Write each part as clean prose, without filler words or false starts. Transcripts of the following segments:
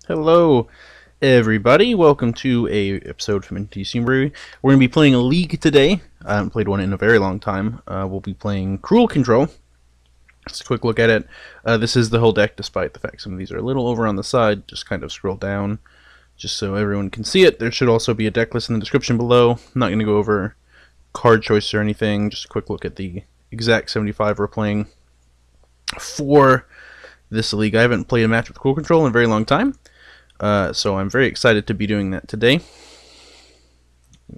Hello, everybody. Welcome to a episode from MTG Brewery. We're going to be playing a league today. I haven't played one in a very long time. We'll be playing Cruel Control. Just a quick look at it. This is the whole deck, despite the fact some of these are a little over on the side. Just kind of scroll down, just so everyone can see it. There should also be a deck list in the description below. I'm not going to go over card choice or anything. Just a quick look at the exact 75 we're playing for this league. I haven't played a match with Cruel Control in a very long time. So I'm very excited to be doing that today.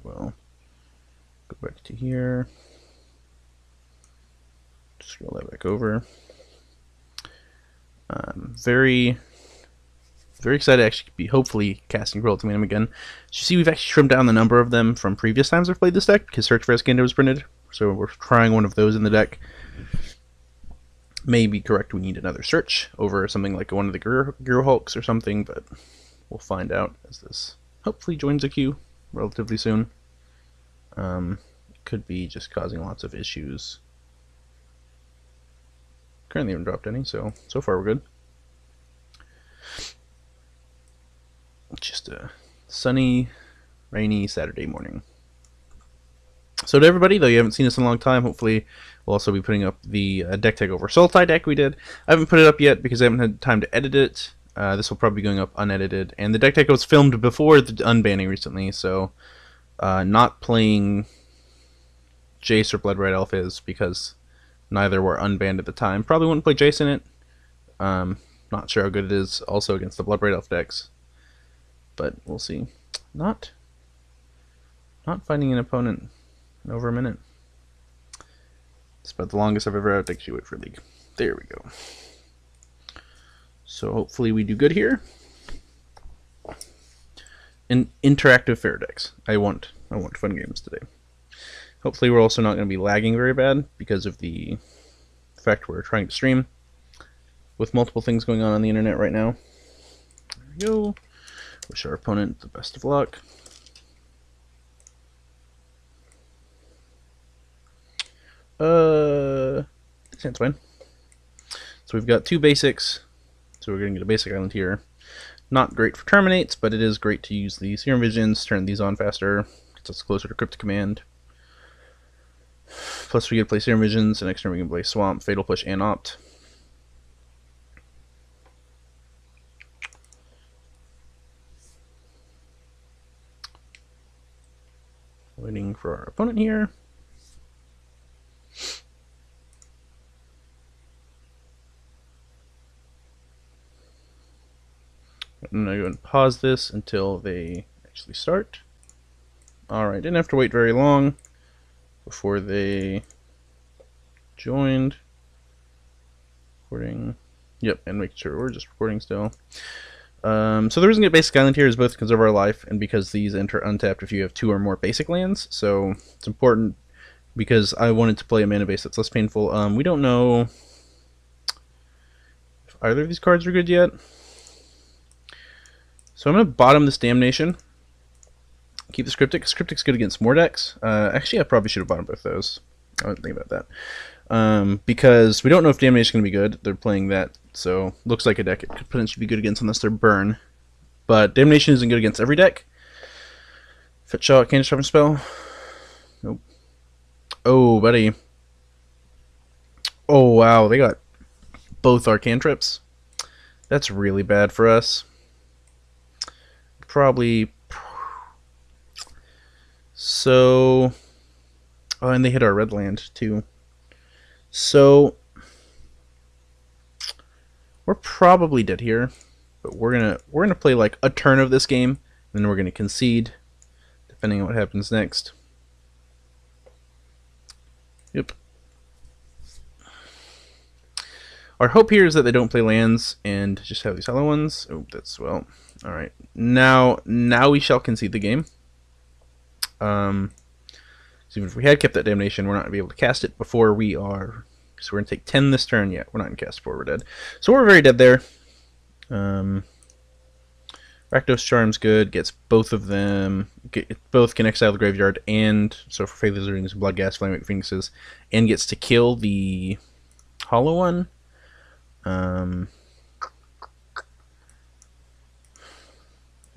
Well, go back to here. Scroll that back over. Very excited to actually be hopefully casting Cruel Ultimatum again. As you see, we've actually trimmed down the number of them from previous times I've played this deck because Search for Azcanta was printed. So we're trying one of those in the deck. May be correct, we need another search over something like one of the Gearhulks or something, but we'll find out as this hopefully joins a queue relatively soon. Could be just causing lots of issues. Currently haven't dropped any, so far we're good. Just a sunny, rainy Saturday morning. So to everybody, though you haven't seen us in a long time, hopefully we'll also be putting up the deck tag over Sultai deck we did. I haven't put it up yet because I haven't had time to edit it. This will probably be going up unedited. And the deck tag was filmed before the unbanning recently, so not playing Jace or Blood Red Elf is because neither were unbanned at the time. Probably wouldn't play Jace in it. Not sure how good it is also against the Blood Red Elf decks. But we'll see. Not finding an opponent in over a minute. It's about the longest I've ever had to actually wait for a league. There we go. So hopefully we do good here. And interactive fair decks. I want fun games today. Hopefully we're also not going to be lagging very bad because of the fact we're trying to stream with multiple things going on the internet right now. There we go. Wish our opponent the best of luck. That's fine. So we've got two basics. So we're going to get a basic island here. Not great for Terminates, but it is great to use the Serum Visions, turn these on faster, gets us closer to Cryptic Command. Plus we get to play Serum Visions, and next turn we can play Swamp, Fatal Push, and Opt. Waiting for our opponent here. I'm going to go and pause this until they actually start. Alright, didn't have to wait very long before they joined. Recording. Yep, and make sure we're just recording still. So the reason to get basic island here is both because of our life and because these enter untapped if you have 2 or more basic lands. So it's important because I wanted to play a mana base that's less painful. We don't know if either of these cards are good yet. So I'm going to bottom this Damnation. Keep this Cryptic, because Cryptic's good against more decks. Actually, I probably should have bottomed both those. I didn't think about that. Because we don't know if Damnation's going to be good. They're playing that, so looks like a deck it could potentially be good against unless they're burn. But Damnation isn't good against every deck. Fetchshot, can't sharpen spell. Nope. Oh, buddy. Oh, wow, they got both our cantrips. That's really bad for us. Probably. So, oh, and they hit our red land too. So we're probably dead here, but we're gonna play like a turn of this game, and then we're gonna concede, depending on what happens next. Yep. Our hope here is that they don't play lands and just have these hollow ones. Oh, that's well. All right, now we shall concede the game. So even if we had kept that Damnation, we're not going to be able to cast it before we are. So we're going to take 10 this turn. Yeah, we're not going to cast before we're dead. So we're very dead there. Rakdos Charm's good. Gets both of them. Both can exile the graveyard and, so for Faithless Rings, Bloodghast, Flaming Phoenixes, and gets to kill the hollow one.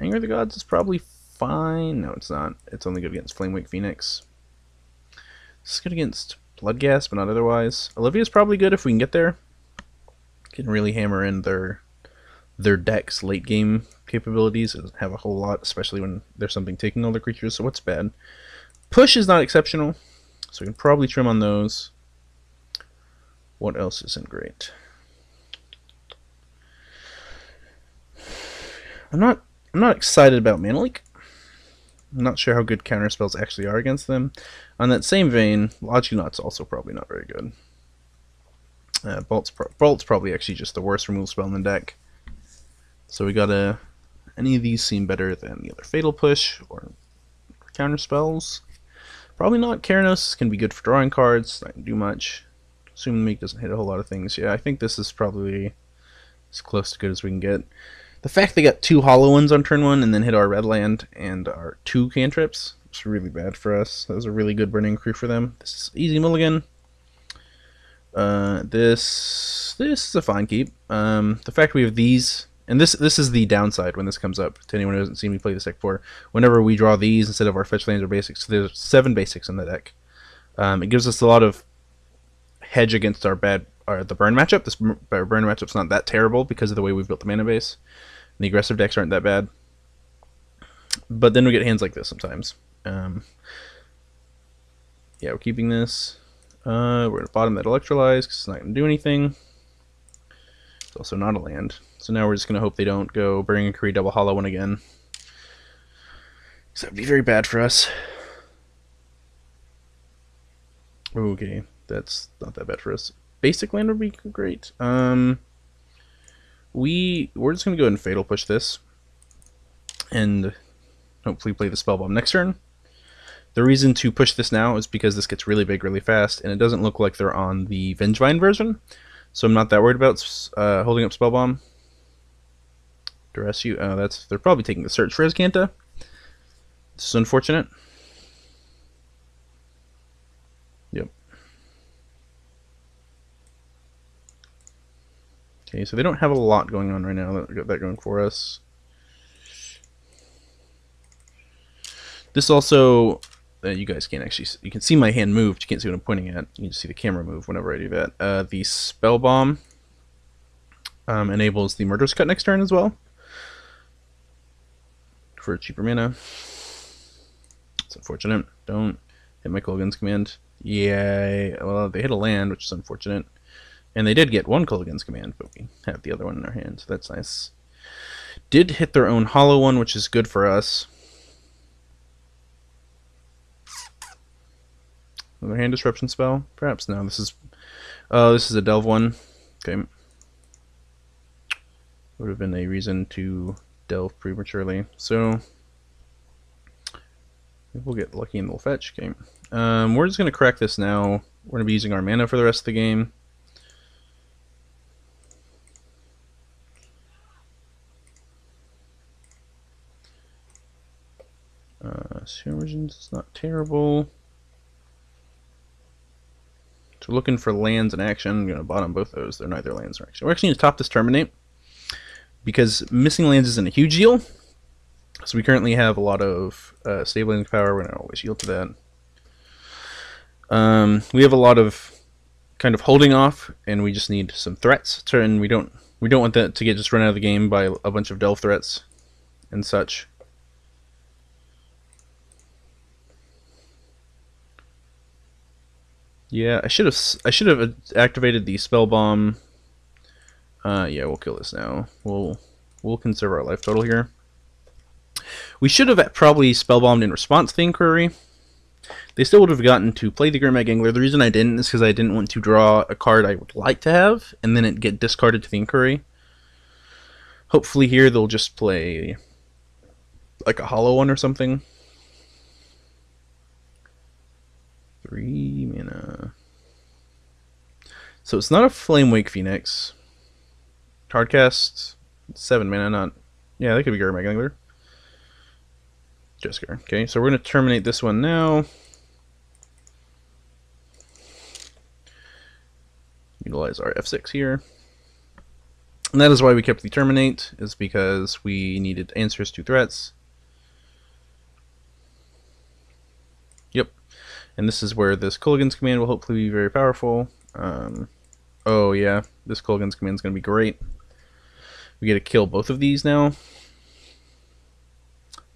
Anger of the Gods is probably fine. No, it's not. It's only good against Flamewake Phoenix. It's good against Bloodghast, but not otherwise. Olivia's probably good if we can get there. Can really hammer in their deck's late game capabilities. It doesn't have a whole lot, especially when there's something taking all the creatures, so what's bad? Push is not exceptional, so we can probably trim on those. What else isn't great? I'm not excited about Mana Leak. I'm not sure how good counter spells actually are against them. On that same vein, Logicaught's also probably not very good. Bolt's probably actually just the worst removal spell in the deck. So we gotta... Any of these seem better than either Fatal Push or counter spells. Probably not. Keranos can be good for drawing cards. Not gonna do much. Consume the Meek doesn't hit a whole lot of things. Yeah, I think this is probably as close to good as we can get. The fact they got 2 hollow ones on turn 1 and then hit our red land and our 2 cantrips was really bad for us. That was a really good burning crew for them. This is easy mulligan. This is a fine keep. The fact we have these, and this is the downside when this comes up to anyone who hasn't seen me play this deck before. Whenever we draw these instead of our fetch lands or basics, so there's 7 basics in the deck. It gives us a lot of hedge against our the burn matchup. This burn matchup's not that terrible because of the way we've built the mana base. And the aggressive decks aren't that bad. But then we get hands like this sometimes. Yeah, we're keeping this. We're going to bottom that Electrolyze because it's not going to do anything. It's also not a land. So now we're just going to hope they don't go bring a Kree double hollow one again. Because that would be very bad for us. Okay, that's not that bad for us. Basic land would be great. We're just going to go ahead and Fatal Push this. And hopefully play the Spellbomb next turn. The reason to push this now is because this gets really big really fast, and it doesn't look like they're on the Vengevine version. So I'm not that worried about holding up Spellbomb. Duress you. They're probably taking the search for Azcanta. This is unfortunate. Yep. Okay, so they don't have a lot going on right now. That got that going for us. This also, you guys can't actually, you can see my hand moved. You can't see what I'm pointing at. You can just see the camera move whenever I do that. The Spellbomb enables the Murderous Cut next turn as well for cheaper mana. It's unfortunate. Don't hit my Kolaghan's Command. Yeah, well, they hit a land, which is unfortunate. And they did get one Kolaghan's Command, but we have the other one in our hand, so that's nice. Did hit their own hollow one, which is good for us. Another hand disruption spell? Perhaps no. This is a delve one. Okay. Would have been a reason to delve prematurely. So maybe we'll get lucky and we'll fetch. Okay. We're just gonna crack this now. We're gonna be using our mana for the rest of the game. Serum Visions is not terrible. So we're looking for lands in action. I'm going to bottom both those. They're neither lands or action. We're actually going to top this Terminate because missing lands isn't a huge deal. So we currently have a lot of stabilizing power. We're going to always yield to that. We have a lot of kind of holding off, and we just need some threats. And we don't want that to get just run out of the game by a bunch of delve threats and such. Yeah, I should have activated the spell bomb. Yeah, we'll kill this now. We'll conserve our life total here. We should have probably spellbombed in response to the inquiry. They still would have gotten to play the Grimag Angler. The reason I didn't is because I didn't want to draw a card I would like to have, and then it get discarded to the inquiry. Hopefully here they'll just play like a hollow one or something. 3 mana. So it's not a Flamewake Phoenix. Hardcast, 7 mana, not... Yeah, that could be Grimag Angler. Jessica. Okay, so we're going to terminate this one now. Utilize our F6 here. And that is why we kept the Terminate, is because we needed answers to threats. Yep. And this is where this Kolaghan's command will hopefully be very powerful. Oh yeah, this Kolaghan's command is going to be great. We get to kill both of these now.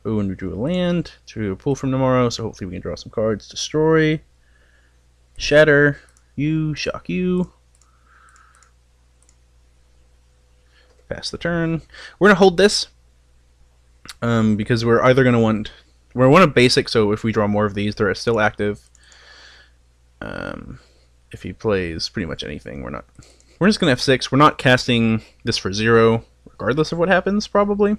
Oh, and we drew a land to a pull from Tommorow, so hopefully we can draw some cards. Destroy, Shatter, you, Shock you. Pass the turn. We're going to hold this because we're either going to want... We want a basic, so if we draw more of these, they're still active. If he plays pretty much anything, we're just going to F6. We're not casting this for 0, regardless of what happens, probably.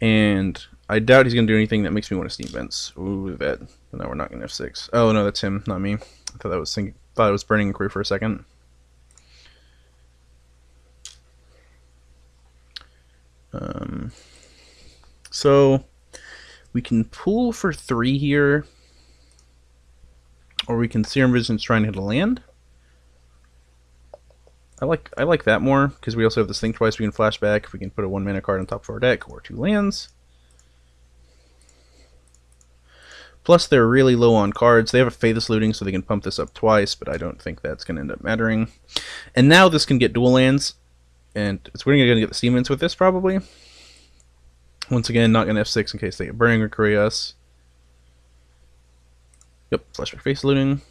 And I doubt he's going to do anything that makes me want to Steam Vents. Ooh, that. No, we're not going to F6. Oh, no, that's him, not me. I thought I was Burning Inquiry for a second. So we can pull for 3 here, or we can Serum Visions try and hit a land. I like that more because we also have this Think Twice. We can flashback if we can put a 1-mana card on top of our deck or 2 lands. Plus, they're really low on cards. They have a Faithless Looting, so they can pump this up twice, but I don't think that's going to end up mattering. And now this can get dual lands, and we're going to get the Steam Vents with this probably. Once again, not going to F6 in case they get Burning or Curry us. Yep, flashback Faithless Looting.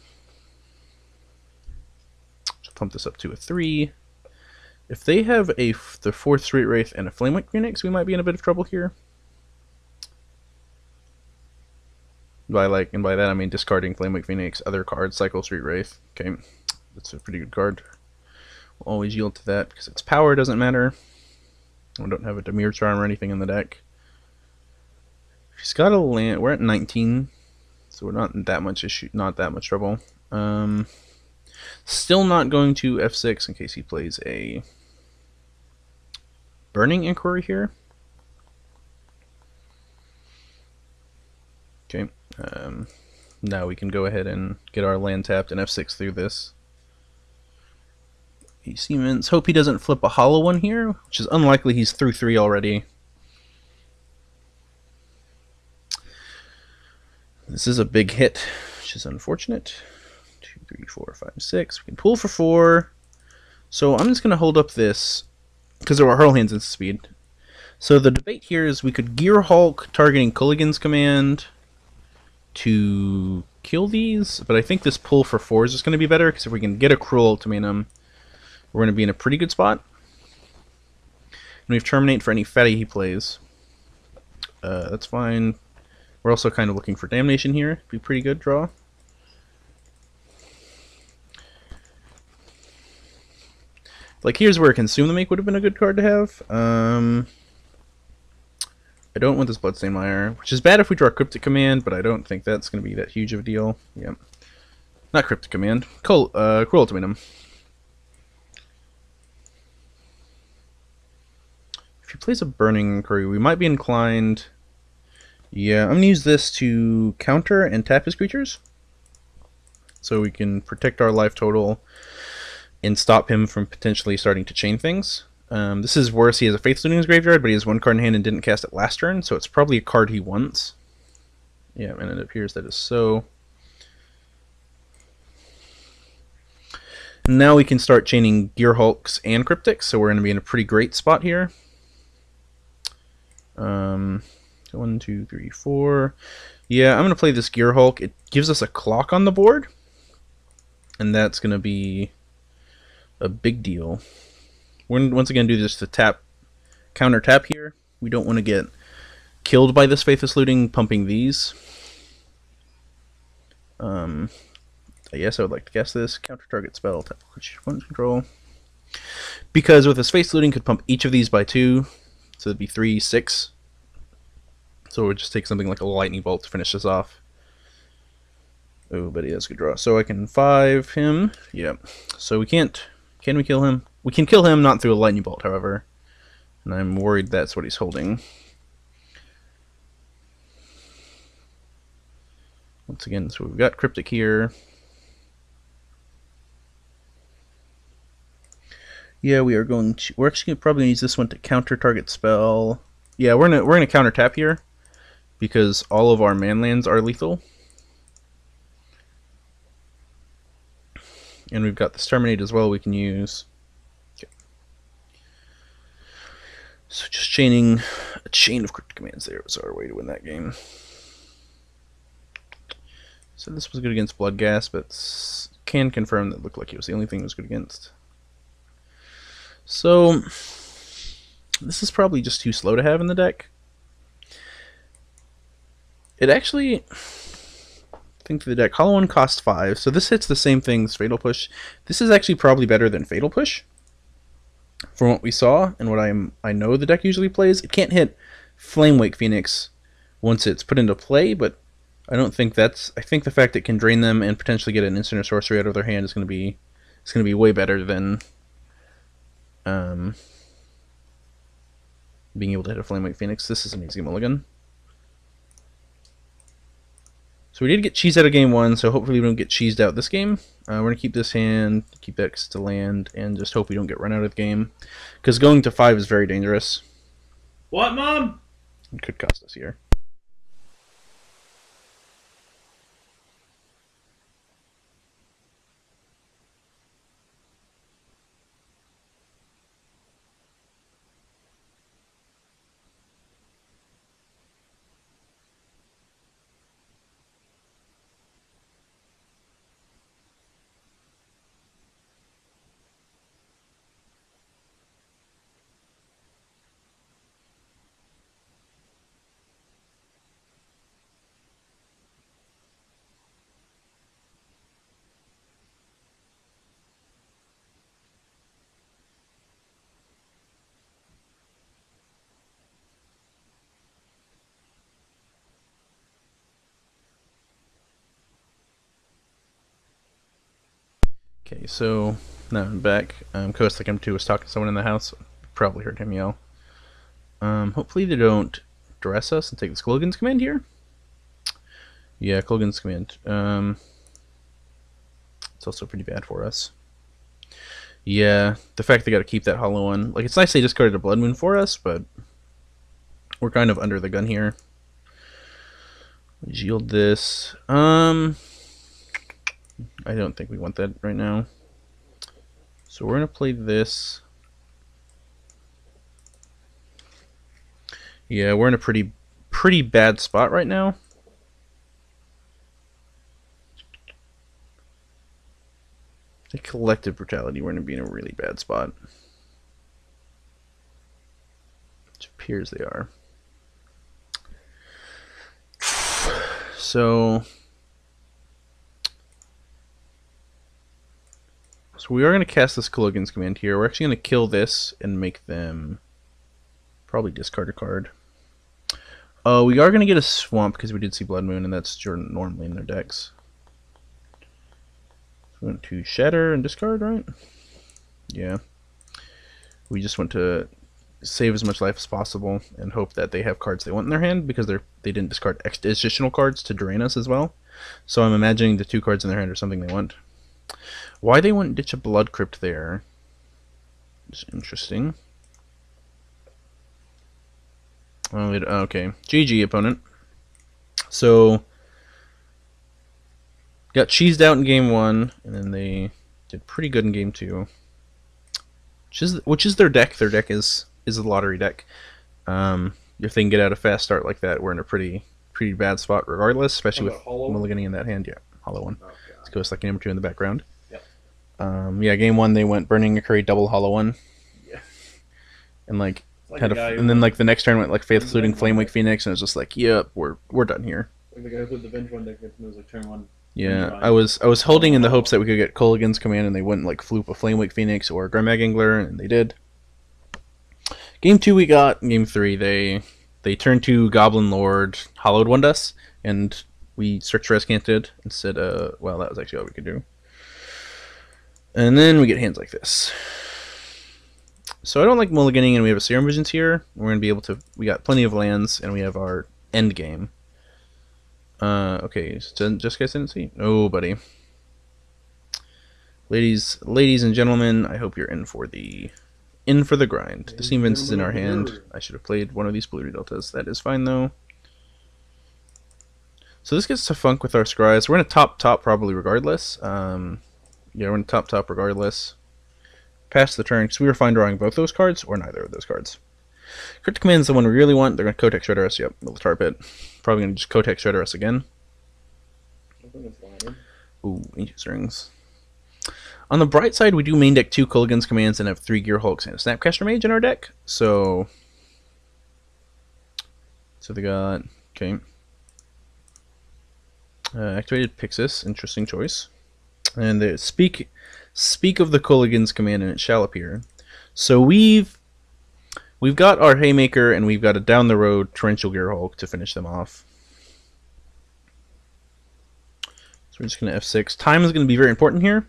Pump this up to a 3. If they have the 4th Street Wraith and a Flamewake Phoenix, we might be in a bit of trouble here. By that I mean discarding Flamewake Phoenix, other cards, cycle Street Wraith. Okay, that's a pretty good card. We'll always yield to that because its power doesn't matter. We don't have a Dimir Charm or anything in the deck. She's got a land. We're at 19, so we're not in that much issue, not that much trouble. Still not going to F6 in case he plays a Burning Inquiry here. Okay. Now we can go ahead and get our land tapped and F6 through this. Siemens. Hope he doesn't flip a hollow one here, which is unlikely. He's through 3 already. This is a big hit, which is unfortunate. 2, 3, 4, 5, 6. We can pull for 4. So I'm just going to hold up this because there are Hurl Hands and speed. So the debate here is we could Gearhulk targeting Kolaghan's command to kill these, but I think this pull for 4 is just going to be better because if we can get a Cruel Ultimatum, we're going to be in a pretty good spot. And we have Terminate for any fatty he plays. That's fine. We're also kind of looking for Damnation here. Be a pretty good draw. Like, here's where Consume the Meek would have been a good card to have. I don't want this Bloodstained Mire, which is bad if we draw Cryptic Command, but I don't think that's going to be that huge of a deal. Yep. Not Cryptic Command. Cruel Ultimatum. If he plays a Burning Inquiry, we might be inclined... Yeah, I'm going to use this to counter and tap his creatures. So we can protect our life total and stop him from potentially starting to chain things. This is worse. He has a Faithless Looting in his graveyard, but he has 1 card in hand and didn't cast it last turn, so it's probably a card he wants. Yeah, and it appears that is so. And now we can start chaining Gearhulks and Cryptics, so we're going to be in a pretty great spot here. 1, 2, 3, 4. Yeah, I'm going to play this Gearhulk. It gives us a clock on the board, and that's going to be a big deal. We're once again do this to counter tap here. We don't want to get killed by this Faithless Looting pumping these. I guess I would like to guess this. Counter target spell, tap opponent's control. Because with this Faithless Looting could pump each of these by 2. So it'd be 3, 6. So we'll just take something like a Lightning Bolt to finish this off. Oh, but he has a good draw. So I can 5 him. Yep. So we can't... Can we kill him? We can kill him, not through a Lightning Bolt, however. And I'm worried that's what he's holding. Once again, so we've got Cryptic here. Yeah, we are going to. We're actually probably gonna use this one to counter target spell. Yeah, we're gonna counter tap here because all of our man lands are lethal, and we've got the Terminate as well. We can use. Okay. So just chaining a chain of Cryptic Commands there was our way to win that game. So this was good against Bloodghast, but can confirm that it looked like it was the only thing it was good against. So this is probably just too slow to have in the deck. It actually, think through the deck, Hollow One costs 5, so this hits the same thing as Fatal Push. This is actually probably better than Fatal Push. From what we saw and what I know the deck usually plays, it can't hit Flamewake Phoenix once it's put into play, but I don't think that's. I think the fact it can drain them and potentially get an instant or sorcery out of their hand is going to be way better than being able to hit a Flamewake Phoenix. This is an easy mulligan. So we did get cheesed out of game 1, so hopefully we don't get cheesed out this game. We're going to keep this hand, keep X to land, and just hope we don't get run out of the game. Because going to 5 is very dangerous. What, Mom? It could cost us here. Okay, so now I'm back. Coast like M2 was talking to someone in the house. Probably heard him yell. Hopefully they don't dress us and take this Kolaghan's Command here. Yeah, Kolaghan's Command. It's also pretty bad for us. Yeah, the fact they got to keep that Hollow One. Like, it's nice they discarded a Blood Moon for us, but we're kind of under the gun here. Yield this. I don't think we want that right now. So we're going to play this. Yeah, we're in a pretty bad spot right now. The Collective Brutality, we're going to be in a really bad spot. Which appears they are. So we are going to cast this Kolaghan's Command here. We're actually going to kill this and make them probably discard a card. We are going to get a Swamp because we did see Blood Moon, and that's normally in their decks. We went to Shatter and discard, right? Yeah. We just want to save as much life as possible and hope that they have cards they want in their hand because they didn't discard additional cards to drain us as well. So I'm imagining the 2 cards in their hand are something they want. Why they wouldn't ditch a Blood Crypt there is interesting. Oh, okay. GG, opponent. So, got cheesed out in game 1, and then they did pretty good in game 2. Which is their deck. Their deck is a lottery deck. If they can get out a fast start like that, we're in a pretty bad spot regardless, especially with mulliganing in that hand. Yeah, Hollow One. Oh, it's Ghost like number 2 in the background. Yep. Yeah, game 1 they went Burning Curry double Hollow One. Yeah. And like kind of, and then like the next turn went like Faith Looting Flamewake Phoenix, and it was just like, yep, we're done here. Like the guy who put the Venge One deck against me was like turn 1. Yeah, I was holding in the hopes that we could get Kolaghan's Command and they wouldn't like floop a Flamewake Phoenix or Grimag Angler, and they did. Game 2 we got. Game 3 they turned to Goblin Lord, Hollowed One us, and we search for Azcanta and said, well, that was actually all we could do. And then we get hands like this. So I don't like mulliganing, and we have a Serum Visions here. We're going to be able to... We got plenty of lands, and we have our end game. Okay, so just guys didn't see? Oh, buddy. Ladies and gentlemen, I hope you're in for the in for the grind. The Serum Visions is in Gentlemen our of the hand. Brewery. I should have played one of these Polluted Deltas. That is fine, though. So this gets to funk with our scries. We're going to top probably regardless. Yeah, we're going to top regardless. Pass the turn, because we were fine drawing both those cards, or neither of those cards. Cryptic Command is the one we really want. They're going to Codex Shredder us. Yep, Little Tarpit. Probably going to just Codex Shredder us again. I think it's landed. Ooh, Ancient Strings. On the bright side, we do main deck 2 Kolaghan's Commands and have 3 Gearhulks and a Snapcaster Mage in our deck. So they got... Okay. Activated Pixis. Interesting choice. And they speak of the Kolaghan's Command and it shall appear. So we've got our Haymaker and we've got a down the road Torrential Gearhulk to finish them off. So we're just going to F6. Time is going to be very important here.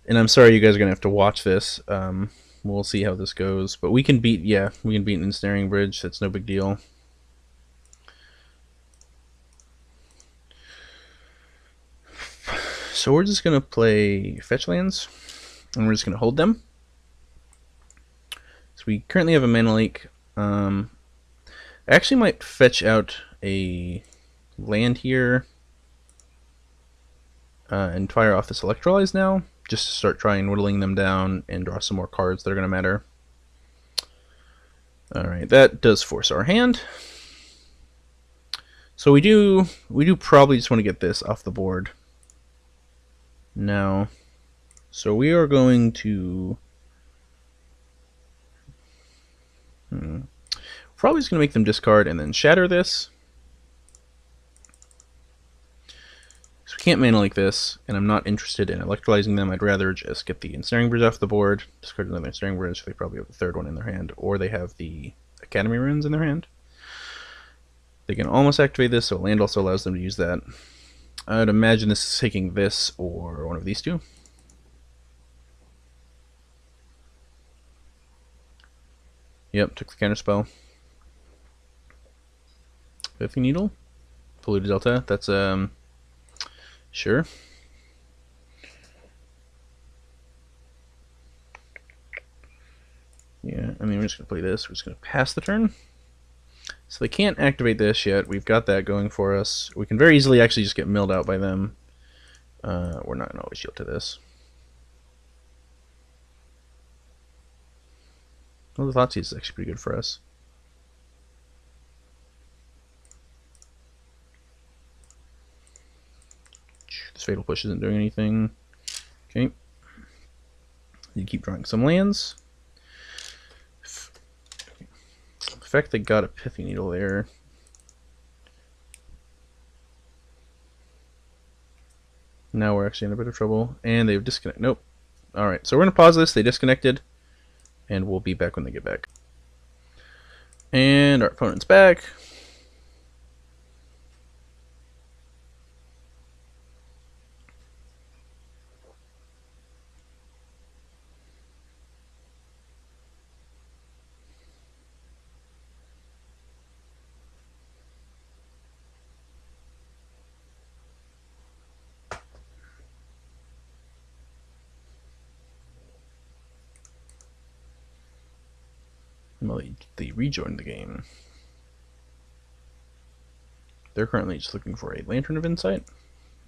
And I'm sorry you guys are going to have to watch this. We'll see how this goes. But we can beat, yeah, we can beat an Ensnaring Bridge. That's no big deal. So we're just going to play fetch lands. And we're just going to hold them. So we currently have a mana leak. I actually might fetch out a land here. And fire off this Electrolyze now. Just to start trying whittling them down and draw some more cards that are going to matter. Alright, that does force our hand. So we do probably just want to get this off the board now. So we are going to... Probably just going to make them discard and then shatter this. So we can't mana like this, and I'm not interested in electrolyzing them. I'd rather just get the Ensnaring Bridge off the board, discard another Ensnaring Bridge. They probably have the third one in their hand, or they have the Academy Runes in their hand. They can almost activate this, so land also allows them to use that. I would imagine this is taking this or one of these two. Yep, took the counterspell. Pithing Needle, Polluted Delta. That's sure. Yeah, I mean we're just gonna play this. We're just gonna pass the turn. So they can't activate this yet. We've got that going for us. We can very easily actually just get milled out by them. We're not gonna always shield to this. Well, the Thoughtseize is actually pretty good for us. This Fatal Push isn't doing anything. Okay. You keep drawing some lands. The fact they got a Pithy Needle there. Now we're actually in a bit of trouble. And they've disconnected. Nope. Alright, so we're going to pause this. They disconnected. And we'll be back when they get back. And our opponent's back. Well, they rejoined the game. They're currently just looking for a Lantern of Insight.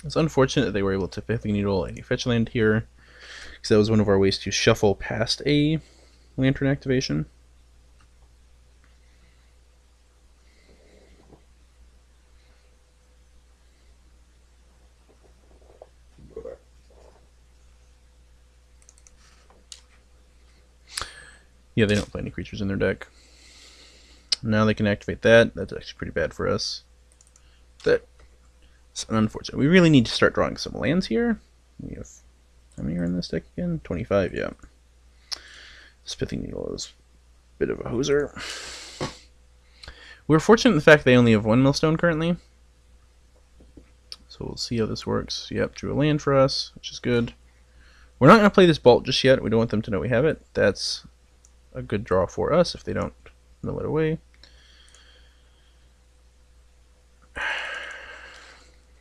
It's unfortunate that they were able to Pithing Needle a fetch land here, because that was one of our ways to shuffle past a Lantern activation. Yeah, they don't play any creatures in their deck. Now they can activate that. That's actually pretty bad for us. That's unfortunate. We really need to start drawing some lands here. We have, how many are in this deck again? 25, yeah. Pithing Needle is a bit of a hoser. We're fortunate in the fact they only have one Millstone currently. So we'll see how this works. Yep, drew a land for us, which is good. We're not going to play this Bolt just yet. We don't want them to know we have it. That's a good draw for us if they don't mill it away.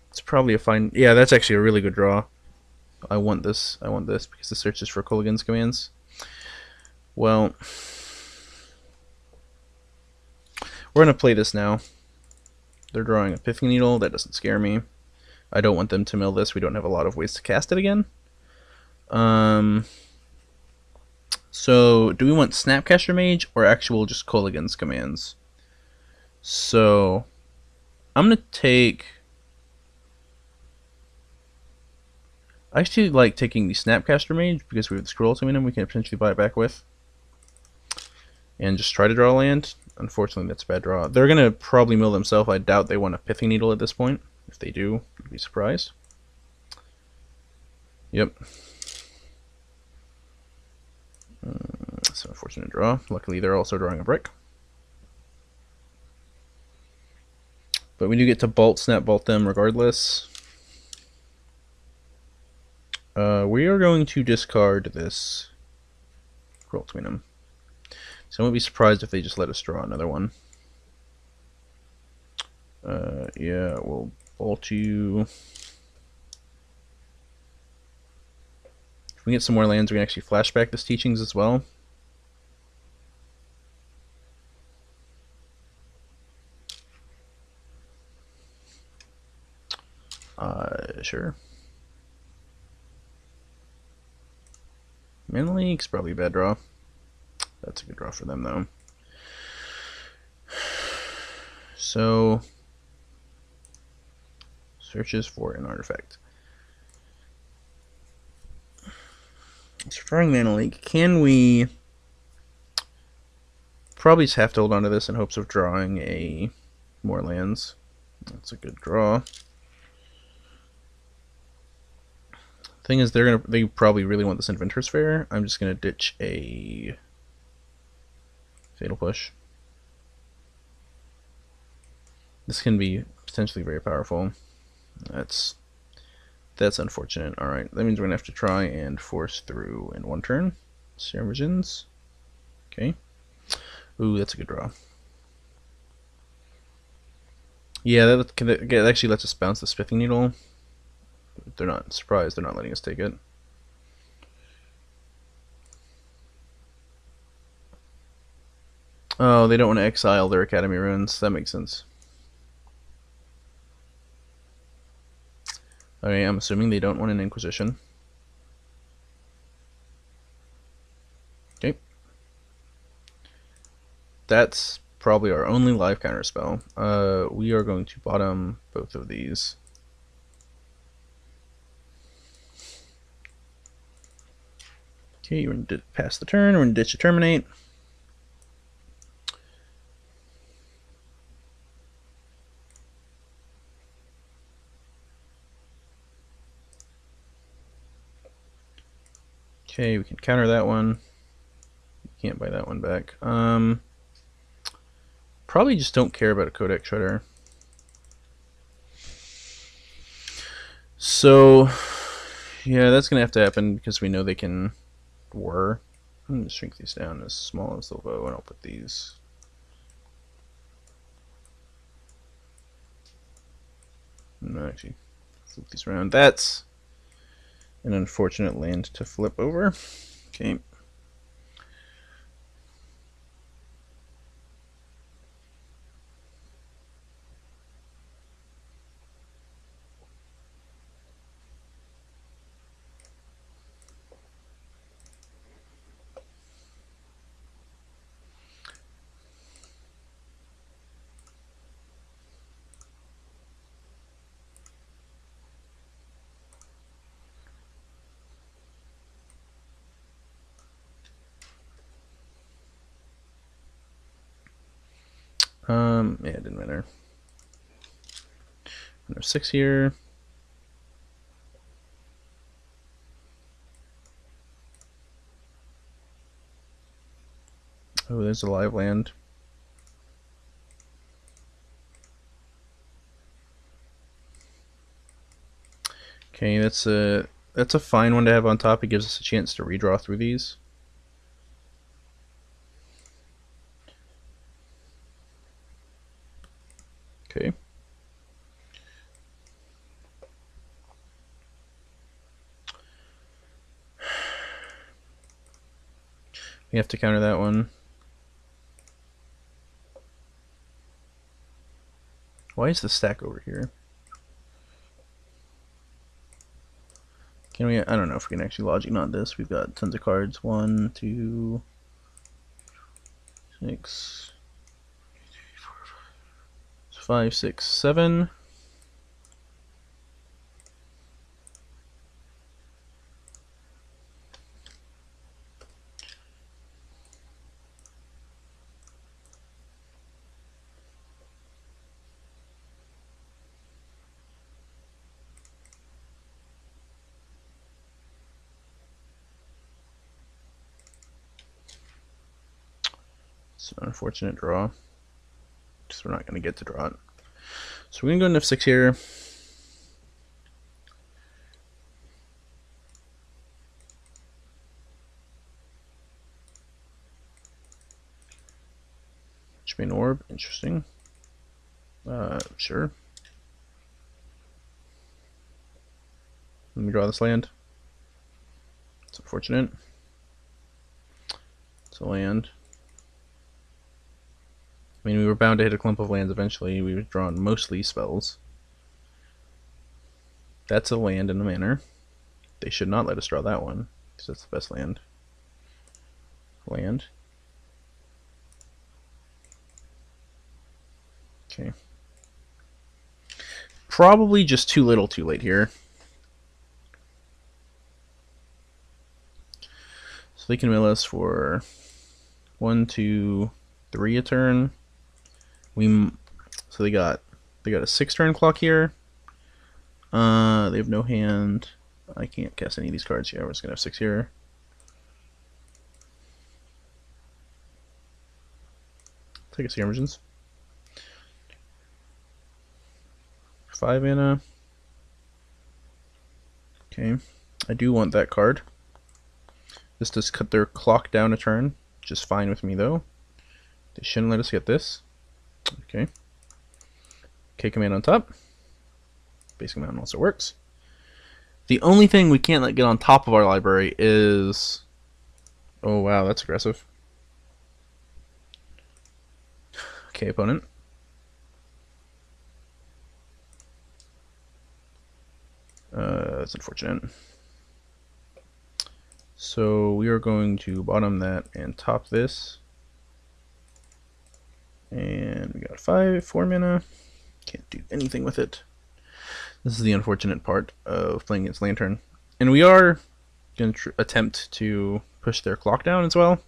It's probably a fine... Yeah, that's actually a really good draw. I want this. I want this because this searches for Kolaghan's Commands. Well, we're going to play this now. They're drawing a Pithing Needle. That doesn't scare me. I don't want them to mill this. We don't have a lot of ways to cast it again. So, do we want Snapcaster Mage or actual just Kolaghan's commands? So, I'm going to take... I actually like taking the Snapcaster Mage because we have the Cruel Ultimatum we can potentially buy it back with. And just try to draw land. Unfortunately, that's a bad draw. They're going to probably mill themselves. I doubt they want a Pithing Needle at this point. If they do, I'd be surprised. Yep. That's an unfortunate draw. Luckily, they're also drawing a brick. But we do get to Bolt, Snap, Bolt them regardless. We are going to discard this Cruel Ultimatum. So I won't be surprised if they just let us draw another one. Yeah, we'll Bolt you. If we get some more lands, we can actually flashback this Teachings as well. Sure. Mana Leak's probably a bad draw. That's a good draw for them, though. So, searches for an artifact. So, drawing Mana Leak. Can we... Probably just have to hold on to this in hopes of drawing more lands. That's a good draw. Thing is, they probably really want this Inventor's Fair. I'm just gonna ditch a Fatal Push. This can be potentially very powerful. That's unfortunate. All right, that means we're gonna have to try and force through in one turn. Serum Visions. Okay. Ooh, that's a good draw. Yeah, that actually lets us bounce the Pithing Needle. They're not surprised. They're not letting us take it. Oh, they don't want to exile their Academy runes. That makes sense. Okay, I'm assuming they don't want an Inquisition. Okay. That's probably our only live counter spell. We are going to bottom both of these. Okay, we're going to pass the turn. We're going to ditch a Terminate. Okay, we can counter that one. We can't buy that one back. Probably just don't care about a Codex Shredder. So, yeah, that's going to have to happen because we know they can I'm going to shrink these down as small as they'll go, and I'll put these. No, actually, flip these around. That's an unfortunate land to flip over. Okay. Yeah, it didn't matter. There's 6 here. Oh, there's a live land. Okay, that's a fine one to have on top. It gives us a chance to redraw through these. Okay. We have to counter that one. Why is the stack over here? Can we? I don't know if we can actually logic knot this. We've got tons of cards. 1, 2, 6, 5, 6, 7. It's an unfortunate draw. Just we're not going to get to draw it. So we're going to go into F6 here. Main orb, interesting. Sure. Let me draw this land. It's unfortunate. It's a land. I mean, we were bound to hit a clump of lands eventually. We were drawing mostly spells. That's a land in a manor. They should not let us draw that one, because that's the best land. Land. Okay. Probably just too little too late here. So they can mill us for 1, 2, 3 a turn. So they got a 6-turn clock here. They have no hand. I can't cast any of these cards here. We're just gonna have 6 here. Take a Serum Visions. 5 mana. Okay, I do want that card. This does cut their clock down a turn, just fine with me though. They shouldn't let us get this. Okay. K command on top. Basic command also works. The only thing we can't let get on top of our library is... Oh wow, that's aggressive. Okay, opponent. That's unfortunate. So we are going to bottom that and top this. And we got 4 mana. Can't do anything with it. This is the unfortunate part of playing against Lantern. And we are going to attempt to push their clock down as well.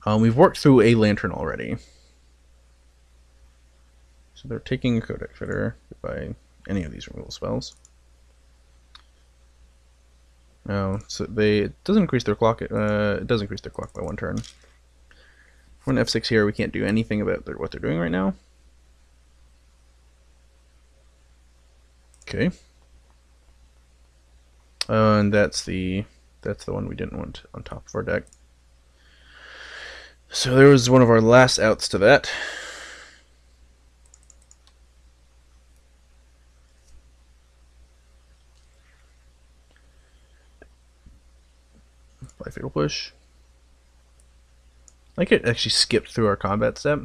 We've worked through a Lantern already. So they're taking a Codex Fitter by any of these removal spells. No, so it doesn't increase their clock. It does increase their clock by 1 turn. We're on F6 here. We can't do anything about what they're doing right now. Okay. And that's the one we didn't want on top of our deck. So there was one of our last outs to that. Play Fatal Push. I could actually skip through our combat step.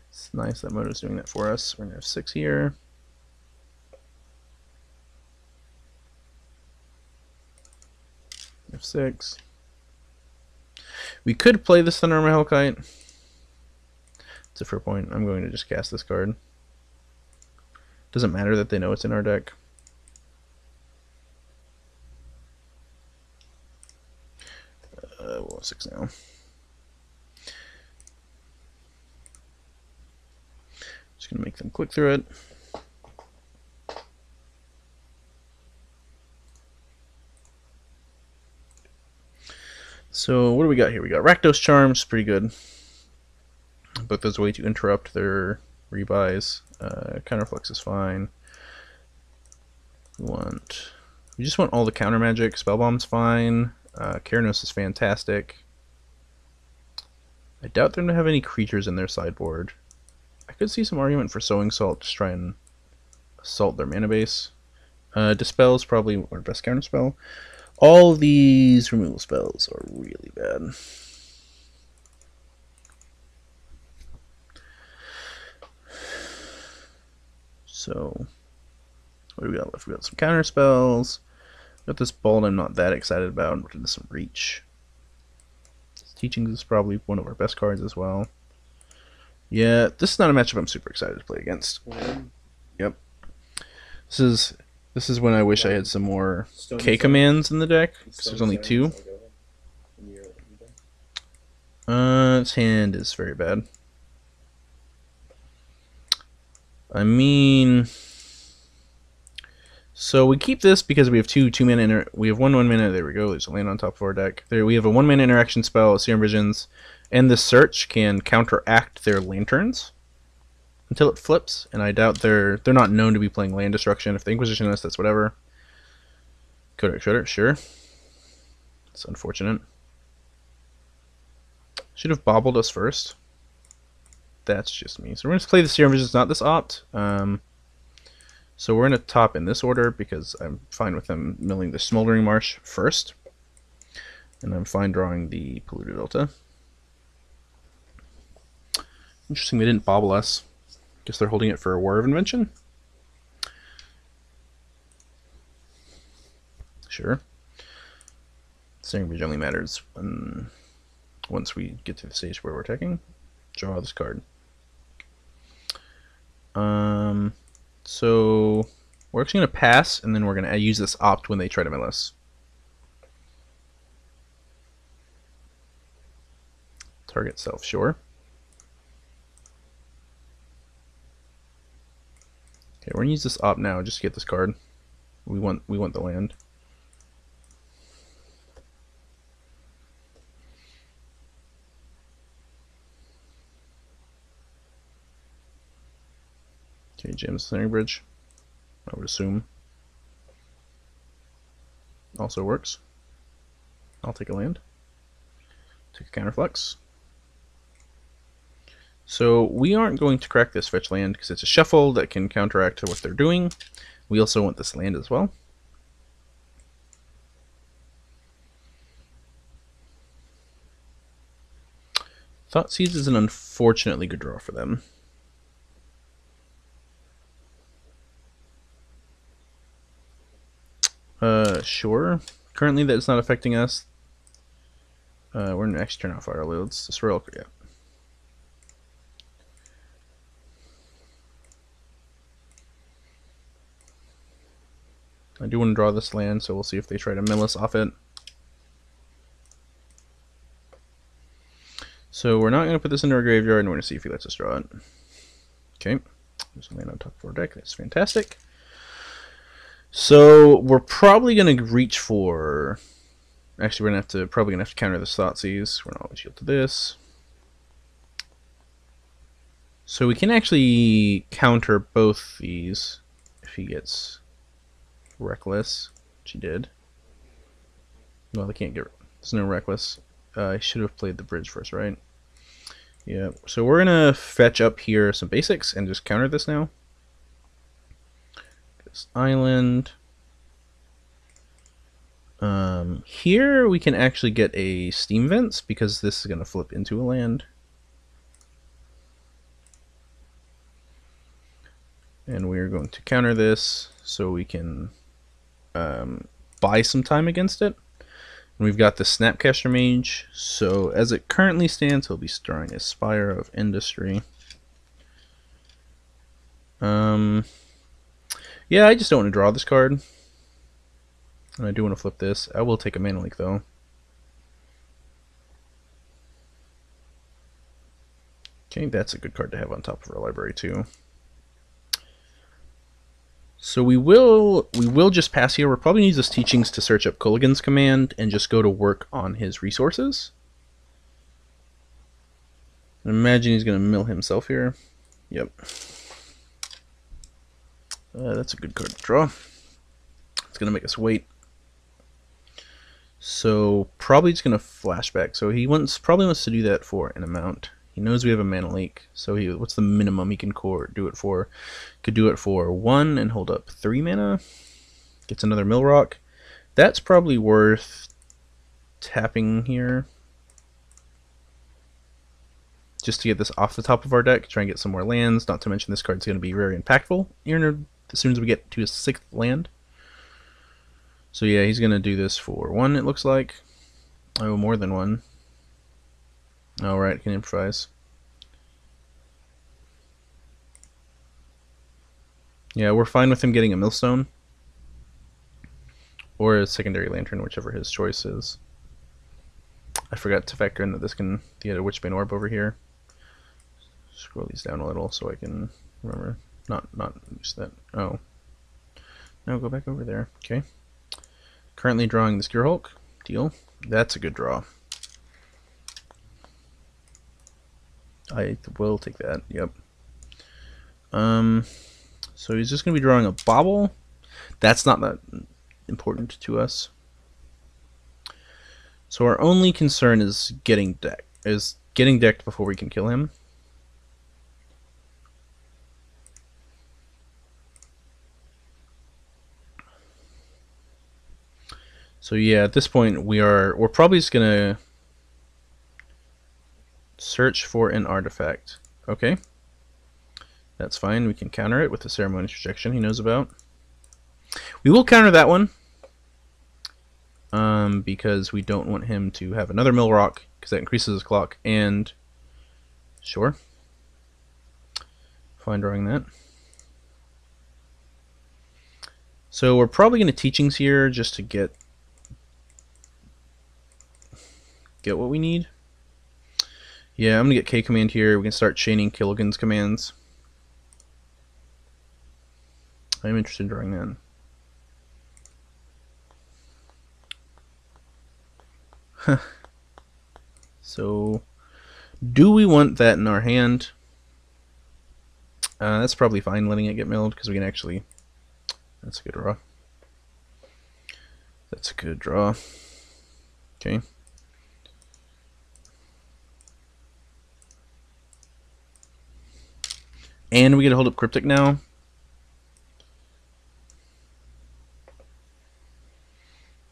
It's nice that Moto's doing that for us. We're gonna have 6 here. F6. We could play this Thundermaw Hellkite. It's a fair point. I'm going to just cast this card. Doesn't matter that they know it's in our deck. We'll have 6 now. Just gonna make them click through it. So what do we got here? We got Rakdos Charms, pretty good. But there's a way to interrupt their rebuys. Counterflux is fine. We just want all the counter magic. Spellbomb's fine. Keranos is fantastic. I doubt they're going to have any creatures in their sideboard. I could see some argument for Sowing Salt, just try and assault their mana base. Dispel is probably our best counter spell. All these removal spells are really bad. So, what do we got left? We got some counter spells. Got this Bald I'm not that excited about. We're doing some Reach. Teachings is probably one of our best cards as well. Yeah, this is not a matchup I'm super excited to play against. Yep. This is when I wish I had some more K commands in the deck, because there's only 2. Its hand is very bad. I mean, so we keep this because we have 2 mana. We have 1 mana. There we go. There's a land on top of our deck. There we have a 1 mana interaction spell, Serum Visions, and the Search can counteract their Lanterns until it flips. And I doubt they're not known to be playing land destruction. If they Inquisition us, that's whatever. Codex Shredder, sure. It's unfortunate. Should have bobbled us first. That's just me. So we're going to play the Serum Visions, not this opt. So we're going to top in this order because I'm fine with them milling the Smoldering Marsh first. And I'm fine drawing the Polluted Delta. Interesting they didn't bobble us. Guess they're holding it for a War of Invention. Sure. Serum Vision only matters once we get to the stage where we're attacking. Draw this card. So we're actually going to pass, and then we're going to use this opt when they try to mill us. Target self, sure. Okay, we're going to use this opt now just to get this card. We want the land. Okay, James Snaring Bridge, I would assume. Also works. I'll take a land. Take a counterflux. So we aren't going to crack this fetch land because it's a shuffle that can counteract what they're doing. We also want this land as well. Thoughtseize is an unfortunately good draw for them. Sure. Currently that's not affecting us. We're going to actually turn off our loads. This roll, yeah. I do want to draw this land, so we'll see if they try to mill us off it. So we're not going to put this into our graveyard, and we're going to see if he lets us draw it. Okay. There's a land on top of our deck. That's fantastic. So we're probably going to reach for... Actually, we're probably going to have to counter this Thoughtseize. We're not going to shield to this. So we can actually counter both these if he gets Reckless, which he did. No, they can't get... There's no Reckless. I should have played the bridge first, right? Yeah, so we're going to fetch up here some basics and just counter this now. This island. Here we can actually get a Steam Vents because this is going to flip into a land. And we're going to counter this so we can buy some time against it. And we've got the Snapcaster Mage, so as it currently stands, he'll be drawing a Spire of Industry. Yeah, I just don't want to draw this card. And I do want to flip this. I will take a Mana Leak, though. Okay, that's a good card to have on top of our library, too. So we will just pass here. We're probably going to use this Teachings to search up Kolaghan's command and just go to work on his resources. I imagine he's going to mill himself here. Yep. That's a good card to draw. It's going to make us wait. So probably just going to flashback. So he probably wants to do that for an amount. He knows we have a Mana Leak, so what's the minimum he can do it for? Could do it for 1 and hold up 3 mana. Gets another Mill Rock. That's probably worth tapping here. Just to get this off the top of our deck, try and get some more lands, not to mention this card's going to be very impactful here as soon as we get to his 6th land. So yeah, he's going to do this for 1, it looks like. Oh, more than 1. Alright, can improvise. Yeah, we're fine with him getting a Millstone. Or a secondary lantern, whichever his choice is. I forgot to factor in that this can get a Witchbane Orb over here. Scroll these down a little so I can remember. Not use that. Oh. No, go back over there. Okay. Currently drawing this Gearhulk. Deal. That's a good draw. I will take that. Yep. So he's just going to be drawing a Bobble. That's not that important to us. So our only concern is getting decked before we can kill him. So yeah, at this point we're probably just gonna search for an artifact. Okay. That's fine, we can counter it with the Ceremonious Rejection he knows about. We will counter that one. Because we don't want him to have another Mill Rock, because that increases his clock, and sure. Fine drawing that. So we're probably going to Teachings here just to get what we need. Yeah, I'm going to get K Command here. We can start chaining Kolaghan's commands. I'm interested in drawing that. So, do we want that in our hand? That's probably fine letting it get milled, because we can actually... That's a good draw. That's a good draw. Okay. And we get to hold up Cryptic now.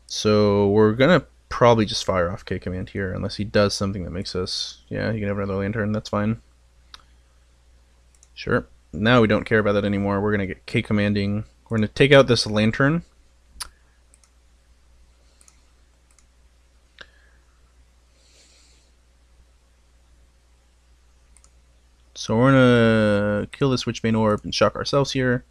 So we're gonna probably just fire off K Command here, unless he does something that makes us... Yeah, he can have another lantern, that's fine. Sure. Now we don't care about that anymore. We're gonna get K Commanding. We're gonna take out this lantern. So we're gonna kill this Witchbane Orb and shock ourselves here.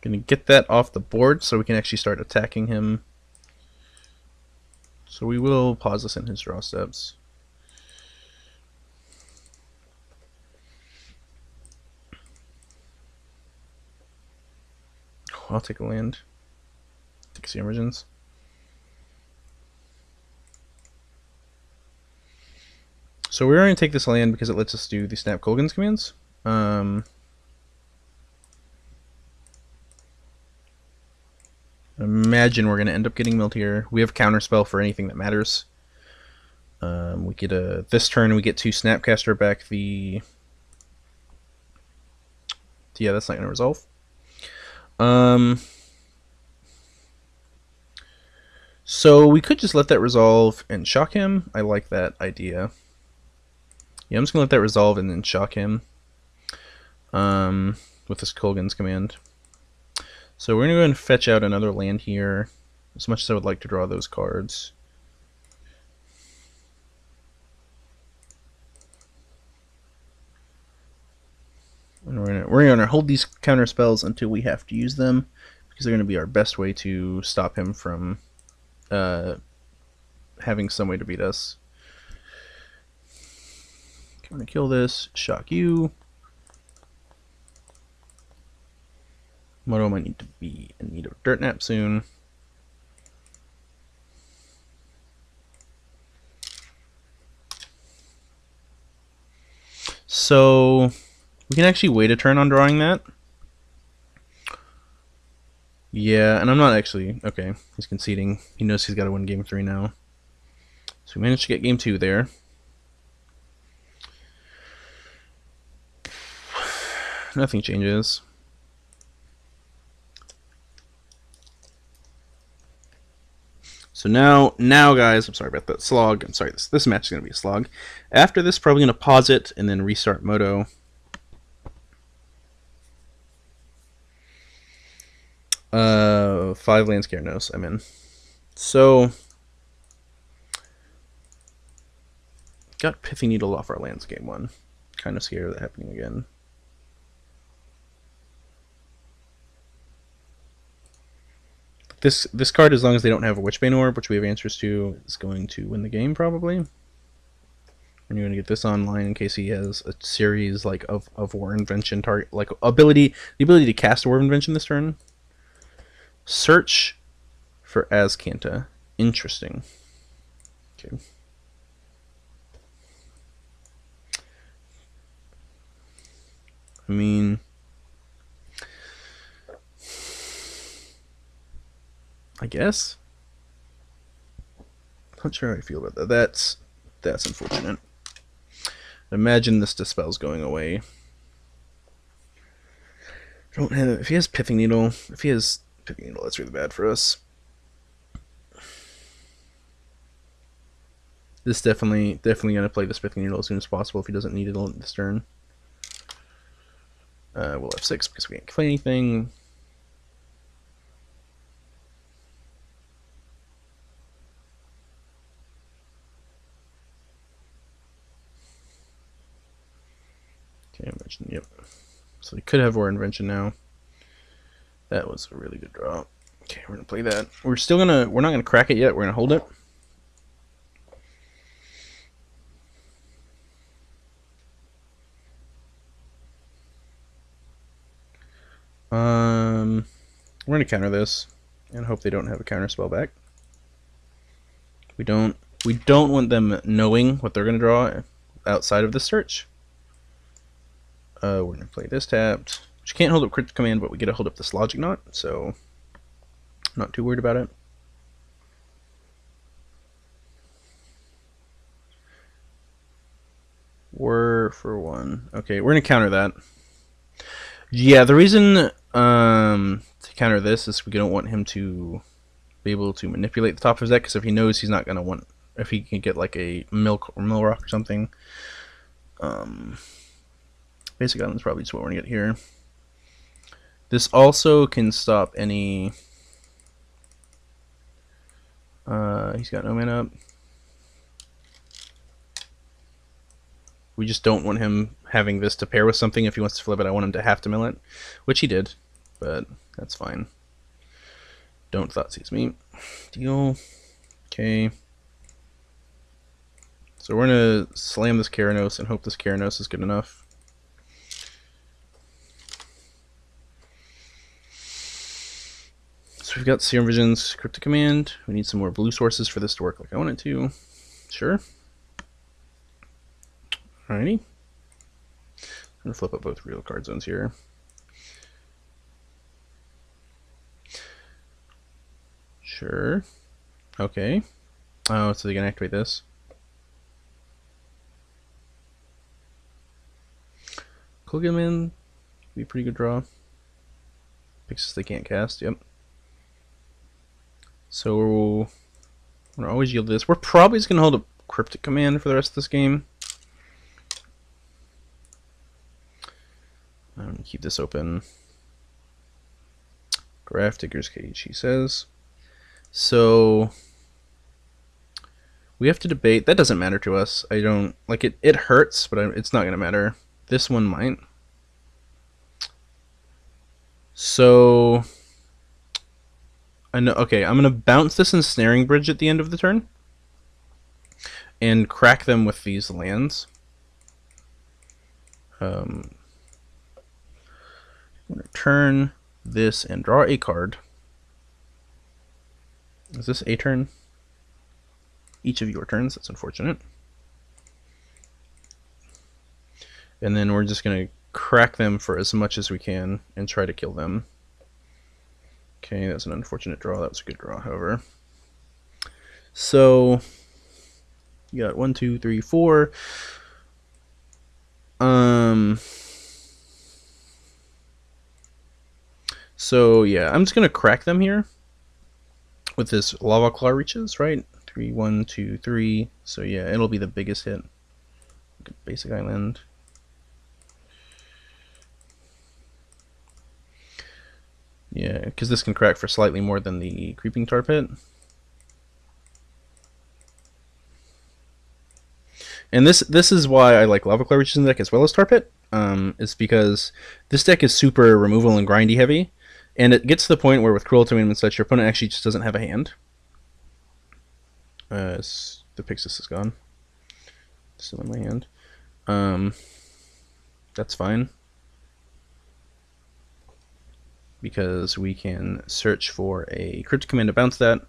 Gonna get that off the board so we can actually start attacking him. So we will pause this in his draw steps. I'll take a land. Take Serum Visions. So we're going to take this land because it lets us do the Snap Kolaghan's commands. Imagine we're going to end up getting milled here. We have counterspell for anything that matters. We get this turn we get to Snapcaster back the... Yeah, that's not going to resolve. So we could just let that resolve and shock him. I like that idea. Yeah, I'm just going to let that resolve and then shock him with this Kolaghan's command. So we're going to go ahead and fetch out another land here, as much as I would like to draw those cards. And we're gonna hold these counter spells until we have to use them, because they're going to be our best way to stop him from having some way to beat us. I'm going to kill this, shock you. Moto might need to be in need of a dirt nap soon. So we can actually wait a turn on drawing that. Yeah, and I'm not actually... Okay, he's conceding. He knows he's got to win game 3 now. So we managed to get game 2 there. Nothing changes. So now, guys, I'm sorry about that slog. I'm sorry, this match is going to be a slog. After this, probably going to pause it and then restart Moto. Five lands Keranos, I'm in. So, got Pithy Needle off our lands game one. Kind of scared of that happening again. This card, as long as they don't have a Witchbane Orb, which we have answers to, is going to win the game probably. And you're going to get this online in case he has a series like of War Invention target, like the ability to cast War Invention this turn. Search for Azcanta. Interesting. Okay. I mean, I guess. Not sure how I feel about that. That's unfortunate. Imagine this Dispel's going away. Don't have. If he has Pithing Needle, that's really bad for us. This definitely gonna play this Pithing Needle as soon as possible if he doesn't need it on this turn. We'll have 6 because we can't play anything. Okay, imagine, yep. So we could have War Invention now. That was a really good draw. Okay, we're gonna play that. We're not gonna crack it yet. We're gonna hold it. We're gonna counter this and hope they don't have a counter spell back. We don't want them knowing what they're gonna draw outside of the search. We're gonna play this tapped, which can't hold up Cryptic Command, but we get to hold up this Logic Knot, so not too worried about it. War for 1. Okay, we're gonna counter that. Yeah, the reason to counter this is we don't want him to be able to manipulate the top of his deck, because if he knows he's not gonna want, if he can get like a Milk or Millrock or something, Basic Island's probably just what we're gonna get here. This also can stop any. He's got no mana up. We just don't want him having this to pair with something. If he wants to flip it, I want him to have to mill it, which he did, but that's fine. Don't Thoughtseize me. Deal. Okay. So we're gonna slam this Keranos and hope this Keranos is good enough. So we've got Serum Visions, Cryptic Command. We need some more blue sources for this to work like I want it to. Sure. Alrighty. I'm gonna flip up both real card zones here. Sure. Okay. Oh, so they can activate this. Kolaghan be a pretty good draw. Pixels they can't cast, yep. So we're gonna always yield this. We're probably just gonna hold a Cryptic Command for the rest of this game. I'm gonna keep this open. Graph Digger's Cage, he says. So we have to debate. That doesn't matter to us. I don't like it. It hurts, but it's not gonna matter. This one might. So I know. Okay, I'm gonna bounce this Ensnaring Bridge at the end of the turn and crack them with these lands. I'm gonna turn this and draw a card. Is this a turn? Each of your turns. That's unfortunate. And then we're just gonna crack them for as much as we can and try to kill them. Okay, that's an unfortunate draw. That was a good draw, however. So you got 1, 2, 3, 4. So yeah, I'm just gonna crack them here with this Lavaclaw Reaches, right? 3, 1, 2, 3. So yeah, it'll be the biggest hit. Basic Island. Yeah, because this can crack for slightly more than the Creeping Tarpit. And this is why I like Lavaclaw Reaches in the deck as well as Tarpit. Is because this deck is super removal and grindy heavy, and it gets to the point where with Cruel Ultimatum and such, your opponent actually just doesn't have a hand. The Pixis is gone. Still in my hand. That's fine, because we can search for a Cryptic Command to bounce that.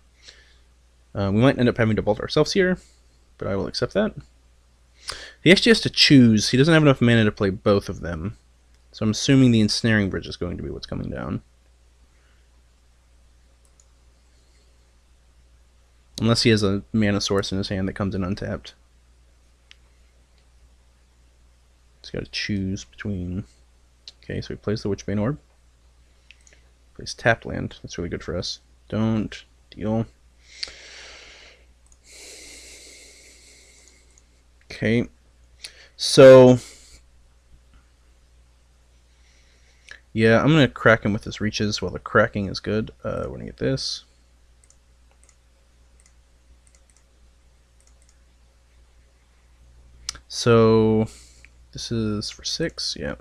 We might end up having to bolt ourselves here, but I will accept that. He actually has to choose. He doesn't have enough mana to play both of them, so I'm assuming the Ensnaring Bridge is going to be what's coming down. Unless he has a mana source in his hand that comes in untapped. He's got to choose between... Okay, so he plays the Witchbane Orb. Plays tapped land. That's really good for us. Don't deal. Okay. So... yeah, I'm going to crack him with his Reaches while the cracking is good. We're going to get this. So... this is for 6, yeah.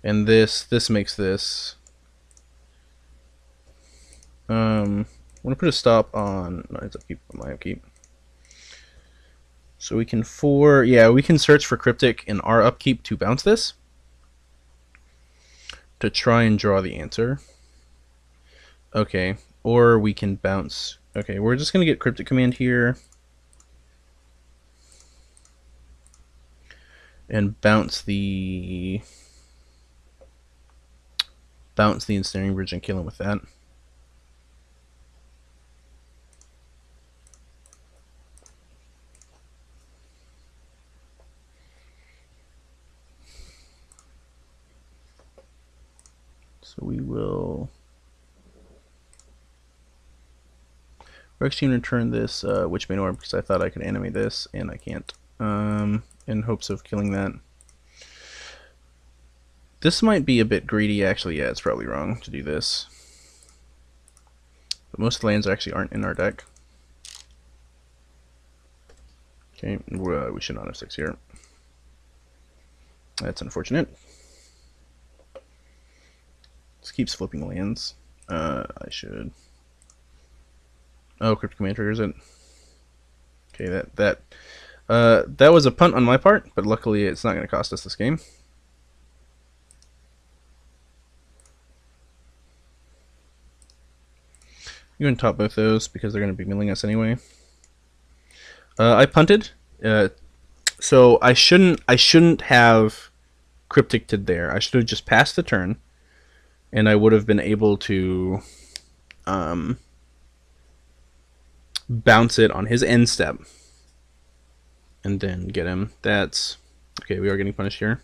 And this makes this. I'm gonna put a stop on my upkeep. So we can we can search for Cryptic in our upkeep to bounce this. To try and draw the answer. Okay. Or we can bounce. Okay, we're just going to get Cryptic Command here. And bounce the Ensnaring Bridge and kill him with that. So we will... we're actually going to turn this Witchbane Orb because I thought I could animate this, and I can't. In hopes of killing that. This might be a bit greedy, actually. Yeah, it's probably wrong to do this. But most lands actually aren't in our deck. Okay, we should not have 6 here. That's unfortunate. This keeps flipping lands. I should... oh, Cryptic Command triggers it. Okay, that was a punt on my part, but luckily it's not going to cost us this game. I'm going to top both those because they're going to be milling us anyway. I punted, so I shouldn't have Cryptic there. I should have just passed the turn, and I would have been able to bounce it on his end step. And then get him. That's... okay, we are getting punished here.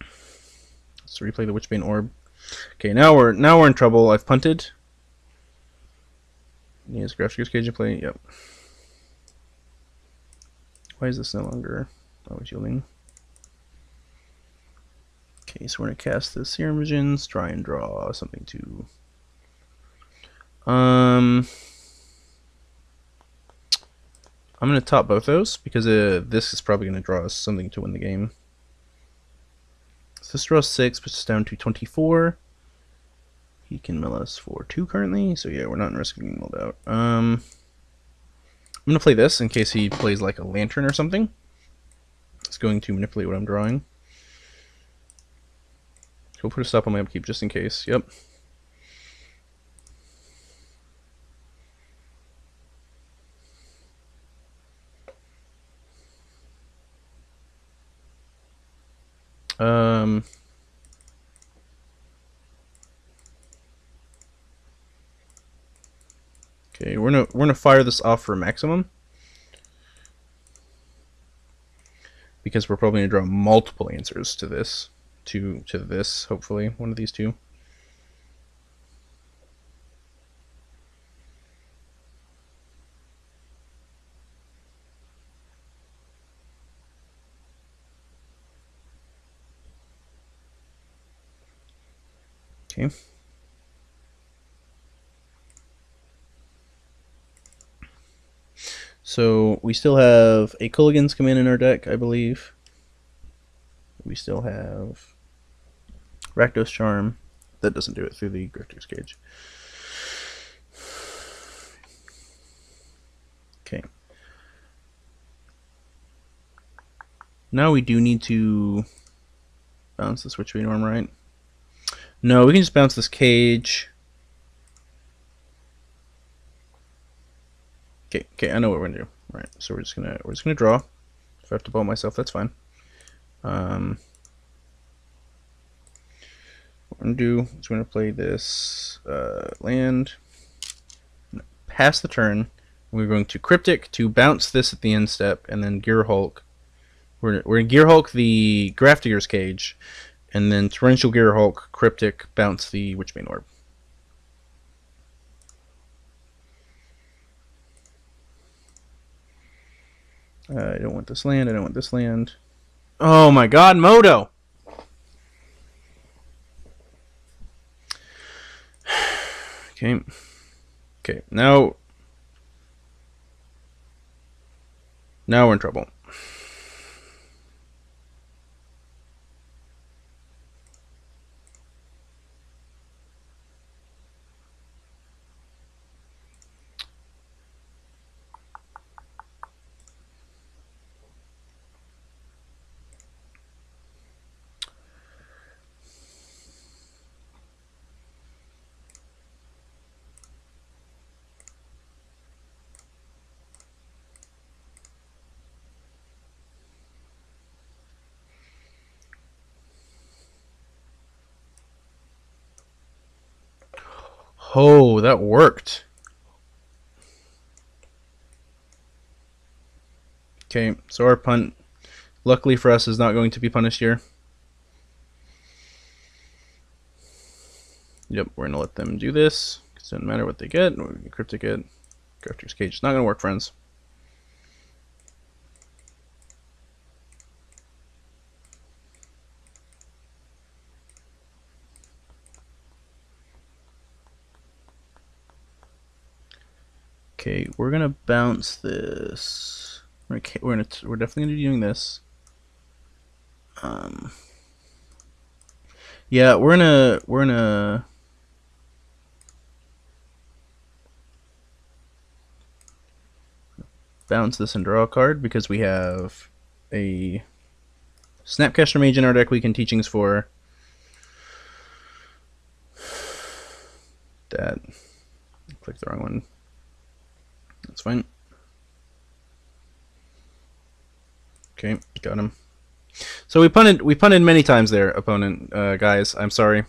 Let's replay the Witchbane Orb. Okay, now we're in trouble. I've punted. Yes, Grafdigger's Cage in play. Yep. Why is this no longer always yielding? Okay, so we're gonna cast the Serum Visions, try and draw something to... I'm going to top both those, because this is probably going to draw us something to win the game. So this draws 6, puts us down to 24. He can mill us for 2 currently, so yeah, we're not in risk of being milled out. I'm going to play this in case he plays like a Lantern or something. It's going to manipulate what I'm drawing. So we'll put a stop on my upkeep just in case. Yep. Okay, we're gonna fire this off for a maximum. because we're probably going to draw multiple answers to this, to this, hopefully, one of these two. Okay. So we still have a Kolaghan's Command in our deck, I believe. We still have Rakdos Charm. That doesn't do it through the Grifter's Cage. Okay. Now we do need to bounce the Switch Norm, right? No, we can just bounce this cage. Okay, I know what we're gonna do. All right, so we're just gonna draw. If I have to ball myself, that's fine. What we're gonna do is we're gonna play this land, pass the turn. We're going to Cryptic to bounce this at the end step, and then Gearhulk. We're gonna Gearhulk the Grafdigger's Cage, and then Torrential Gearhulk, Cryptic, bounce the Witchbane Orb. I don't want this land, I don't want this land. Oh my god, Moto! Okay. Okay, now we're in trouble. Oh, that worked. Okay, so our punt, luckily for us, is not going to be punished here. Yep, we're going to let them do this. It doesn't matter what they get. We're going to Cryptic it. Grafter's Cage. It's not going to work, friends. Okay, we're gonna bounce this. We're definitely gonna be doing this. Yeah, we're gonna bounce this and draw a card because we have a Snapcaster Mage in our deck we can teachings for. That clicked the wrong one. That's fine. Okay, got him. So we punted many times there, opponent guys. I'm sorry.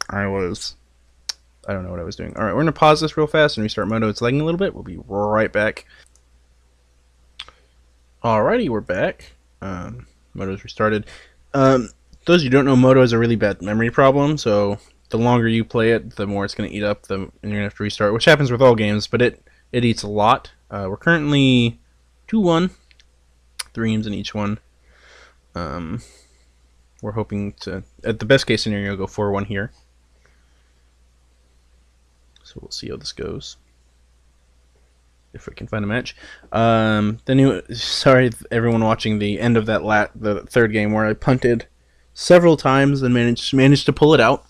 I don't know what I was doing. All right, we're gonna pause this real fast and restart Moto. It's lagging a little bit. We'll be right back. Alrighty, we're back. Moto's restarted. Those of you who don't know, Moto has a really bad memory problem, so the longer you play it, the more it's going to eat up, and you're going to have to restart, which happens with all games, but it eats a lot. We're currently 2-1, 3 games in each one. We're hoping to, at the best case scenario, go 4-1 here. So we'll see how this goes. If we can find a match. Sorry everyone watching the end of that the third game where I punted several times and managed to pull it out.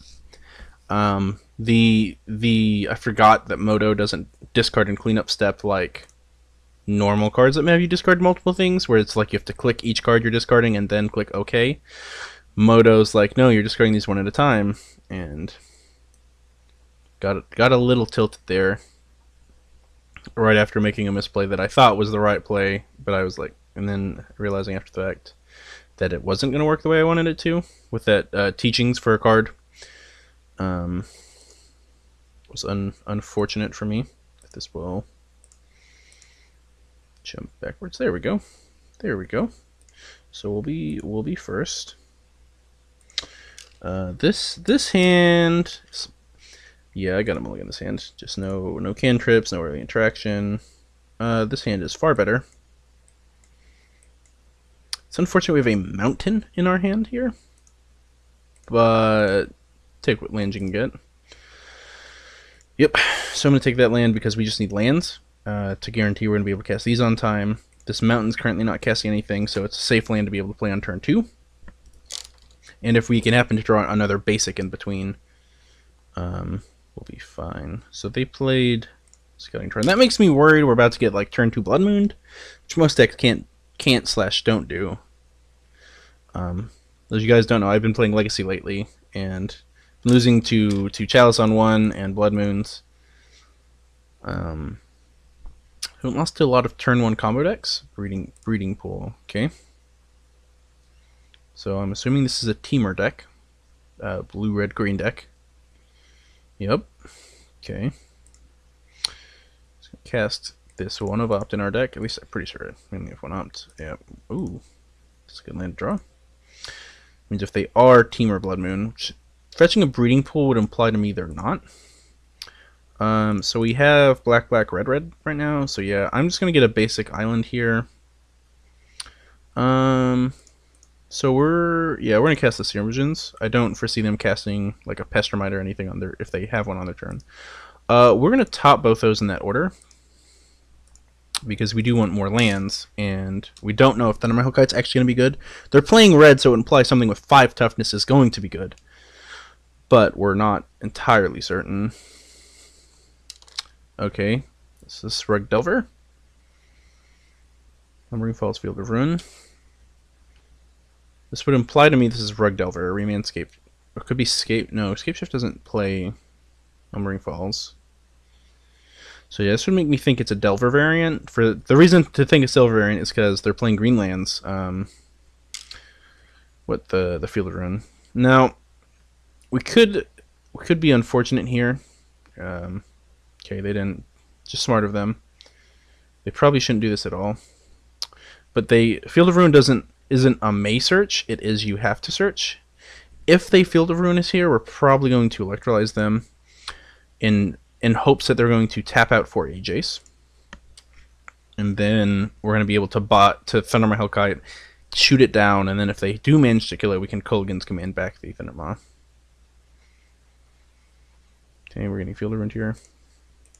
I forgot that Moto doesn't discard and clean up step like normal cards that may have you discard multiple things, where it's like you have to click each card you're discarding and then click OK. Moto's like, no, you're discarding these one at a time, and got a little tilted there. Right after making a misplay that I thought was the right play, but I was like, and then realizing after the fact that it wasn't going to work the way I wanted it to, with that teachings for a card. Was unfortunate for me. This will jump backwards. There we go. There we go. So we'll be first. This hand, yeah, I got a mulligan this hand. Just no cantrips, no early interaction. This hand is far better. It's unfortunate we have a mountain in our hand here, but take what land you can get. Yep, so I'm going to take that land because we just need lands to guarantee we're going to be able to cast these on time. This mountain's currently not casting anything, so it's a safe land to be able to play on turn 2. And if we can happen to draw another basic in between, we'll be fine. So they played Scalding Tarn. That makes me worried we're about to get like turn 2 Blood Moon, which most decks can't/don't do. As you guys don't know, I've been playing Legacy lately, and losing to Chalice on 1 and Blood Moons. I lost to a lot of turn 1 combo decks. Breeding Pool. Okay. So I'm assuming this is a Teamer deck. Blue, red, green deck. Yep. Okay. Just gonna cast this one of Opt in our deck. At least I'm pretty sure we only have one Opt. Yep. Ooh. That's a good land to draw. Means if they are Teamer Blood Moon, which fetching a Breeding Pool would imply to me they're not. So we have black, black, red, red right now. So yeah, I'm just gonna get a basic island here. So we're gonna cast the Serum Visions. I don't foresee them casting like a Pestermite or anything on their if they have one on their turn. We're gonna top both those in that order because we do want more lands, and we don't know if Thundermaw Hellkite's actually gonna be good. They're playing red, so it implies something with 5 toughness is going to be good, but we're not entirely certain. Okay, this is Rug Delver. Numbering Falls, Field of Ruin. This would imply to me this is Rug Delver, Remand Scape. Or it could be Scape. No, Scape Shift doesn't play Numbering Falls. So yeah, this would make me think it's a Delver variant. For the reason to think it's Delver variant is because they're playing green lands. With the Field of Ruin. Now, we could be unfortunate here. Okay, they didn't. Just smart of them. They probably shouldn't do this at all. But Field of Ruin isn't a may search. It is you have to search. If they Field of Ruin is here, we're probably going to Electrolyze them in hopes that they're going to tap out for a Jace. And then we're going to be able to Thundermaw Hellkite, shoot it down, and then if they do manage to kill it, we can Kolaghan's Command back the Thundermaw. Okay, we're getting Field of Ruin here.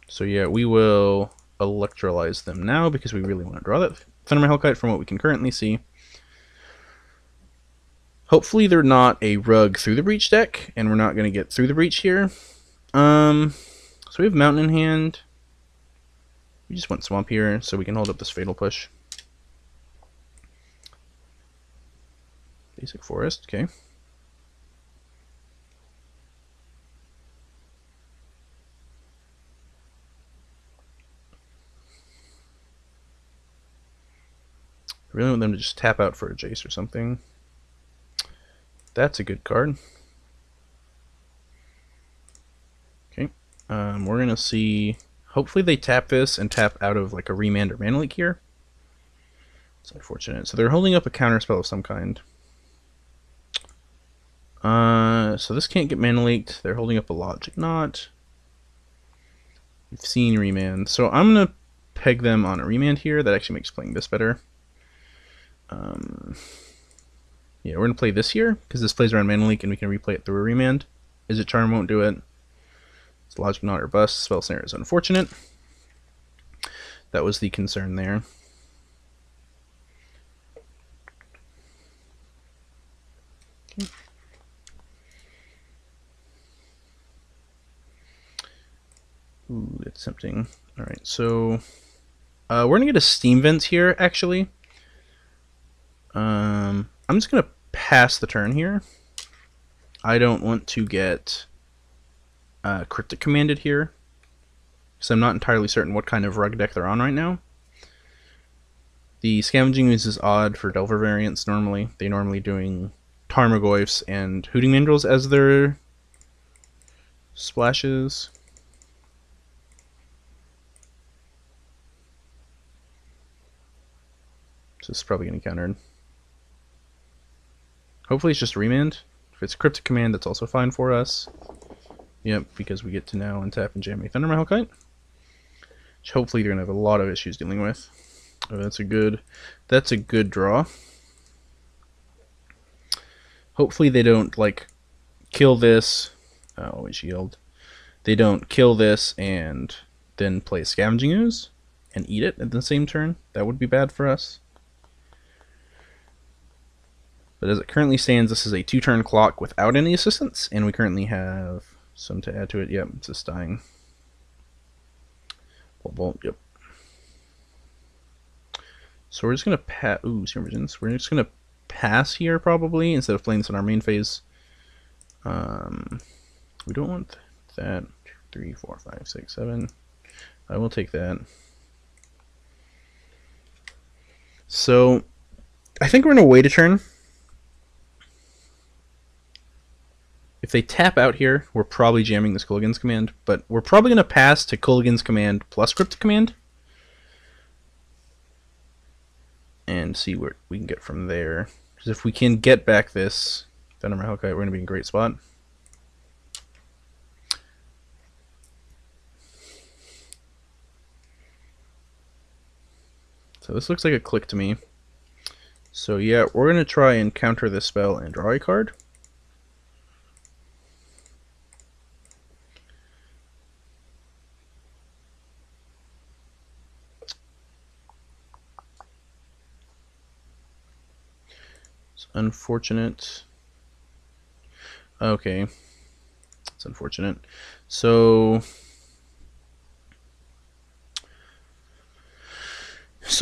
So yeah, we will Electrolyze them now because we really want to draw that Thundermaw Hellkite from what we can currently see. Hopefully they're not a Rug Through the Breach deck, and we're not going to get Through the Breach here. So we have Mountain in hand. We just want Swamp here so we can hold up this Fatal Push. Basic Forest, okay. I really want them to just tap out for a Jace or something. That's a good card. Okay. We're going to see... Hopefully they tap this and tap out of like a Remand or Mana Leak here. It's unfortunate. So they're holding up a counterspell of some kind. So this can't get Mana Leaked. They're holding up a Logic Knot. We've seen Remand. So I'm going to peg them on a Remand here. That actually makes playing this better. Yeah, we're going to play this here, because this plays around Mana Leak, and we can replay it through a Remand. Izzet Charm won't do it. It's Logic Knot or Bust. Spell Snare is unfortunate. That was the concern there. Okay. Ooh, that's tempting. Alright, so... we're going to get a Steam Vent here, actually. I'm just going to pass the turn here. I don't want to get Cryptic Commanded here, because I'm not entirely certain what kind of Rug deck they're on right now. The Scavenging Ooze is odd for Delver variants normally. They're normally doing Tarmogoyfs and Hooting Mandrills as their splashes. So this is probably getting countered. Hopefully it's just remand. If it's Cryptic Command, that's also fine for us. Yep, because we get to now untap and jam a Thundermaw Hellkite. Which hopefully they're gonna have a lot of issues dealing with. Oh, that's a good draw. Hopefully they don't like kill this. Oh, we shield. They don't kill this and then play Scavenging Ooze and eat it at the same turn. That would be bad for us. But as it currently stands, this is a 2-turn clock without any assistance, and we currently have some to add to it. Yep, it's just dying. Bolt, yep. So we're just gonna pass. Ooh, Serum Visions. We're just gonna pass here probably instead of playing this in our main phase. We don't want that. 2, 3, 4, 5, 6, 7. I will take that. So I think we're gonna wait a turn. If they tap out here, we're probably jamming this Kolaghan's Command, but we're probably going to pass to Kolaghan's Command plus Cryptic Command and see what we can get from there. Because if we can get back this Thundermaw Hellkite, we're going to be in a great spot. So this looks like a click to me. So yeah, we're going to try and counter this spell and draw a card. Unfortunate. Okay, it's unfortunate. So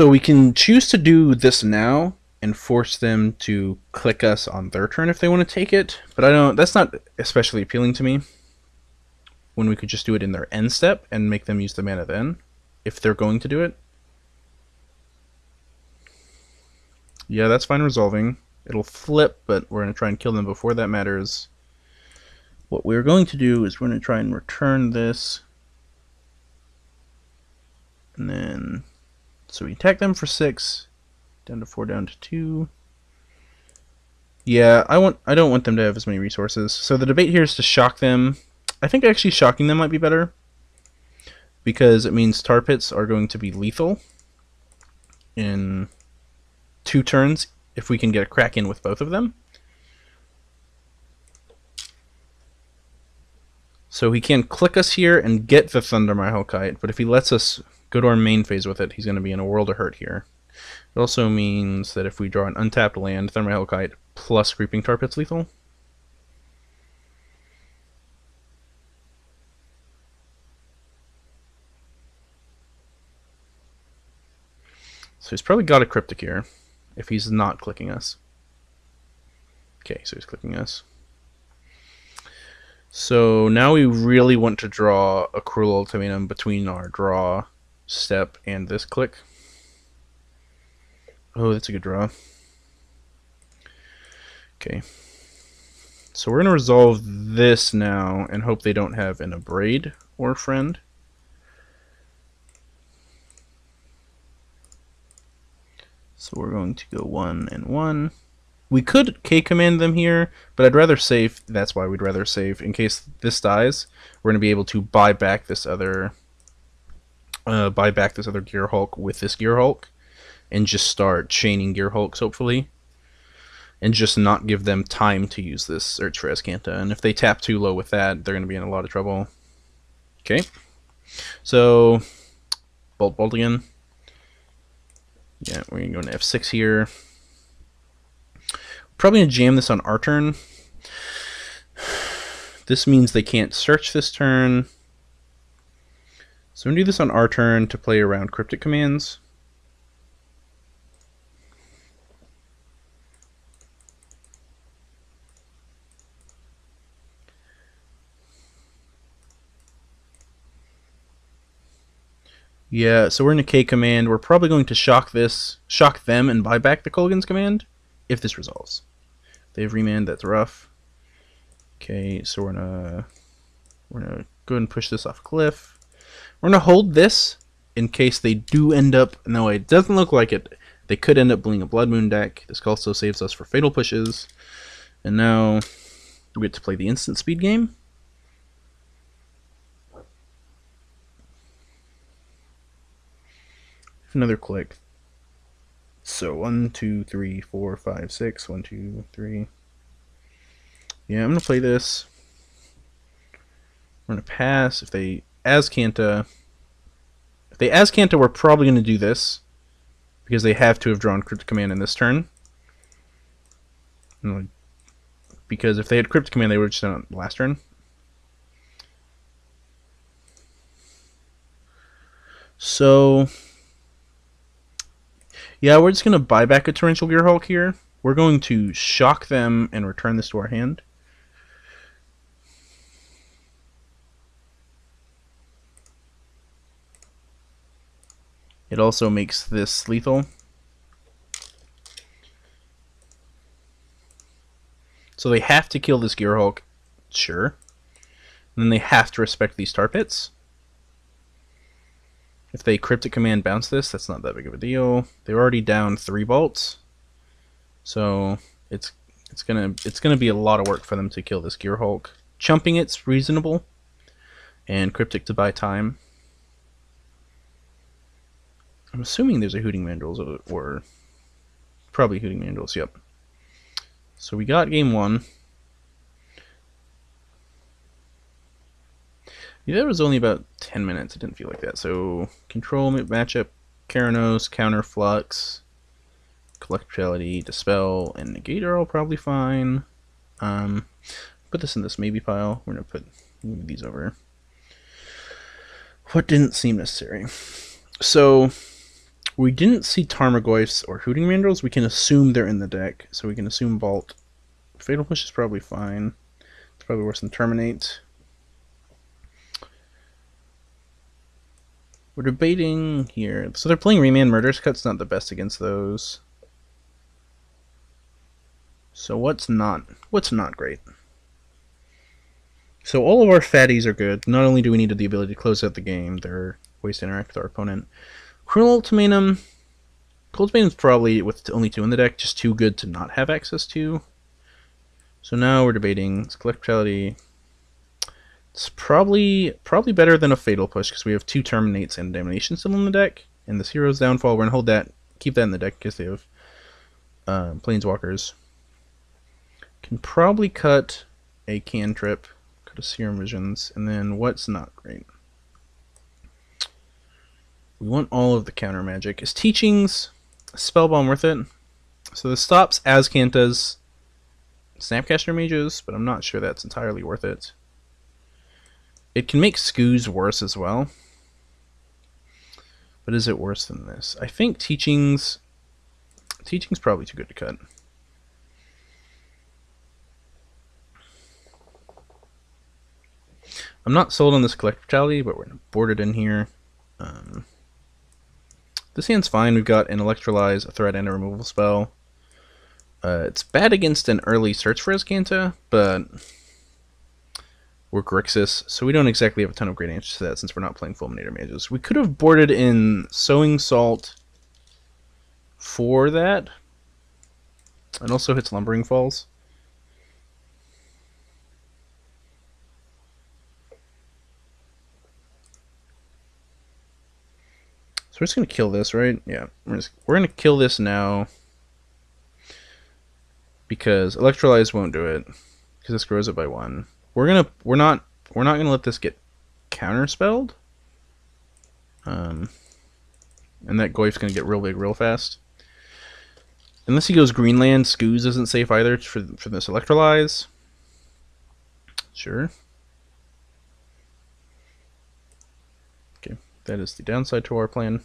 we can choose to do this now and force them to click us on their turn if they want to take it, but I don't. That's not especially appealing to me. When we could just do it in their end step and make them use the mana then, if they're going to do it. Yeah, that's fine resolving. It'll flip, but we're going to try and kill them before that matters. What we're going to do is we're going to try and return this. And then, so we attack them for 6, down to 4, down to 2. Yeah, I don't want them to have as many resources. So the debate here is to shock them. I think actually shocking them might be better, because it means Tarpits are going to be lethal in 2 turns if we can get a crack in with both of them. So he can click us here and get the Thundermaw Hellkite, but if he lets us go to our main phase with it, he's going to be in a world of hurt here. It also means that if we draw an untapped land, Thundermaw Hellkite plus Creeping Tarpit's lethal. So he's probably got a Cryptic here, if he's not clicking us. Okay, so he's clicking us. So now we really want to draw a Cruel Ultimatum between our draw step and this click. Oh, that's a good draw. Okay. So we're going to resolve this now and hope they don't have an Abrade or Friend. So we're going to go 1 and 1. We could K-command them here, but I'd rather save. That's why we'd rather save. In case this dies, we're going to be able to buy back this other Gearhulk with this Gearhulk, and just start chaining Gearhulks, hopefully, and just not give them time to use this search for Azcanta. And if they tap too low with that, they're going to be in a lot of trouble. Okay, so Bolt again. Yeah, we're going to go to F6 here. Probably going to jam this on our turn. This means they can't search this turn. So I'm going to do this on our turn to play around Cryptic Commands. Yeah, so we're in a K command. We're probably going to shock them and buy back the Kolaghan's Command if this resolves. They have remand, that's rough. Okay, so we're gonna go ahead and push this off a cliff. We're gonna hold this in case they do end up. No, it doesn't look like it. They could end up bleeding a Blood Moon deck. This also saves us for fatal pushes. And now we get to play the instant speed game. Another click. So 1, 2, 3, 4, 5, 6. 1, 2, 3. Yeah, I'm gonna play this. We're gonna pass. If they Azcanta, we're probably gonna do this because they have to have drawn Cryptic Command in this turn. Because if they had Cryptic Command, they would have just done it last turn. So yeah, we're just going to buy back a Torrential Gearhulk here. We're going to shock them and return this to our hand. It also makes this lethal. So they have to kill this Gearhulk, sure. And then they have to respect these Tarpits. If they Cryptic Command bounce this, that's not that big of a deal. They're already down 3 bolts, so it's gonna be a lot of work for them to kill this Gearhulk. Chumping it's reasonable, and Cryptic to buy time. I'm assuming there's a Hooting Mandrills, or probably Hooting Mandrills. Yep. So we got game 1. Yeah, that was only about 10 minutes. It didn't feel like that. So, control matchup, Keranos, counter flux, Collective Brutality, dispel, and negate are all probably fine. Put this in this maybe pile. We're gonna move these over. What didn't seem necessary? So, we didn't see Tarmogoyfs or Hooting Mandrills. We can assume they're in the deck, so we can assume Vault. Fatal Push is probably fine. It's probably worse than Terminate. We're debating here. So they're playing Remand. Murderous Cut's not the best against those. So what's not great? So all of our fatties are good. Not only do we need the ability to close out the game, they're ways to interact with our opponent. Cruel Ultimatum. Cruel Ultimatum's probably, with only 2 in the deck, just too good to not have access to. So now we're debating Collective Brutality. It's probably better than a Fatal Push because we have 2 Terminates and Damnation still in the deck. And this Hero's Downfall, we're going to hold that, keep that in the deck because they have Planeswalkers. Can probably cut a Cantrip, cut a Serum Visions, and then what's not great? We want all of the counter magic. Is Teachings Spellbomb worth it? So this stops Azcanta's Snapcaster Mages, but I'm not sure that's entirely worth it. It can make Skoos worse as well. But is it worse than this? I think Teachings probably too good to cut. I'm not sold on this Collective Brutality, but we're going to board it in here. This hand's fine. We've got an Electrolyze, a threat, and a removal spell. It's bad against an early search for Azcanta, but we're Grixis, so we don't exactly have a ton of great answers to that since we're not playing Fulminator Mages. We could have boarded in Sowing Salt for that, and also hits Lumbering Falls. So we're just going to kill this, right? Yeah, we're going to kill this now because Electrolyze won't do it because this grows it by 1. We're not gonna let this get counterspelled. And that Goyf's gonna get real big real fast. Unless he goes Greenland, Skoos isn't safe either for this Electrolyze. Sure. Okay, that is the downside to our plan.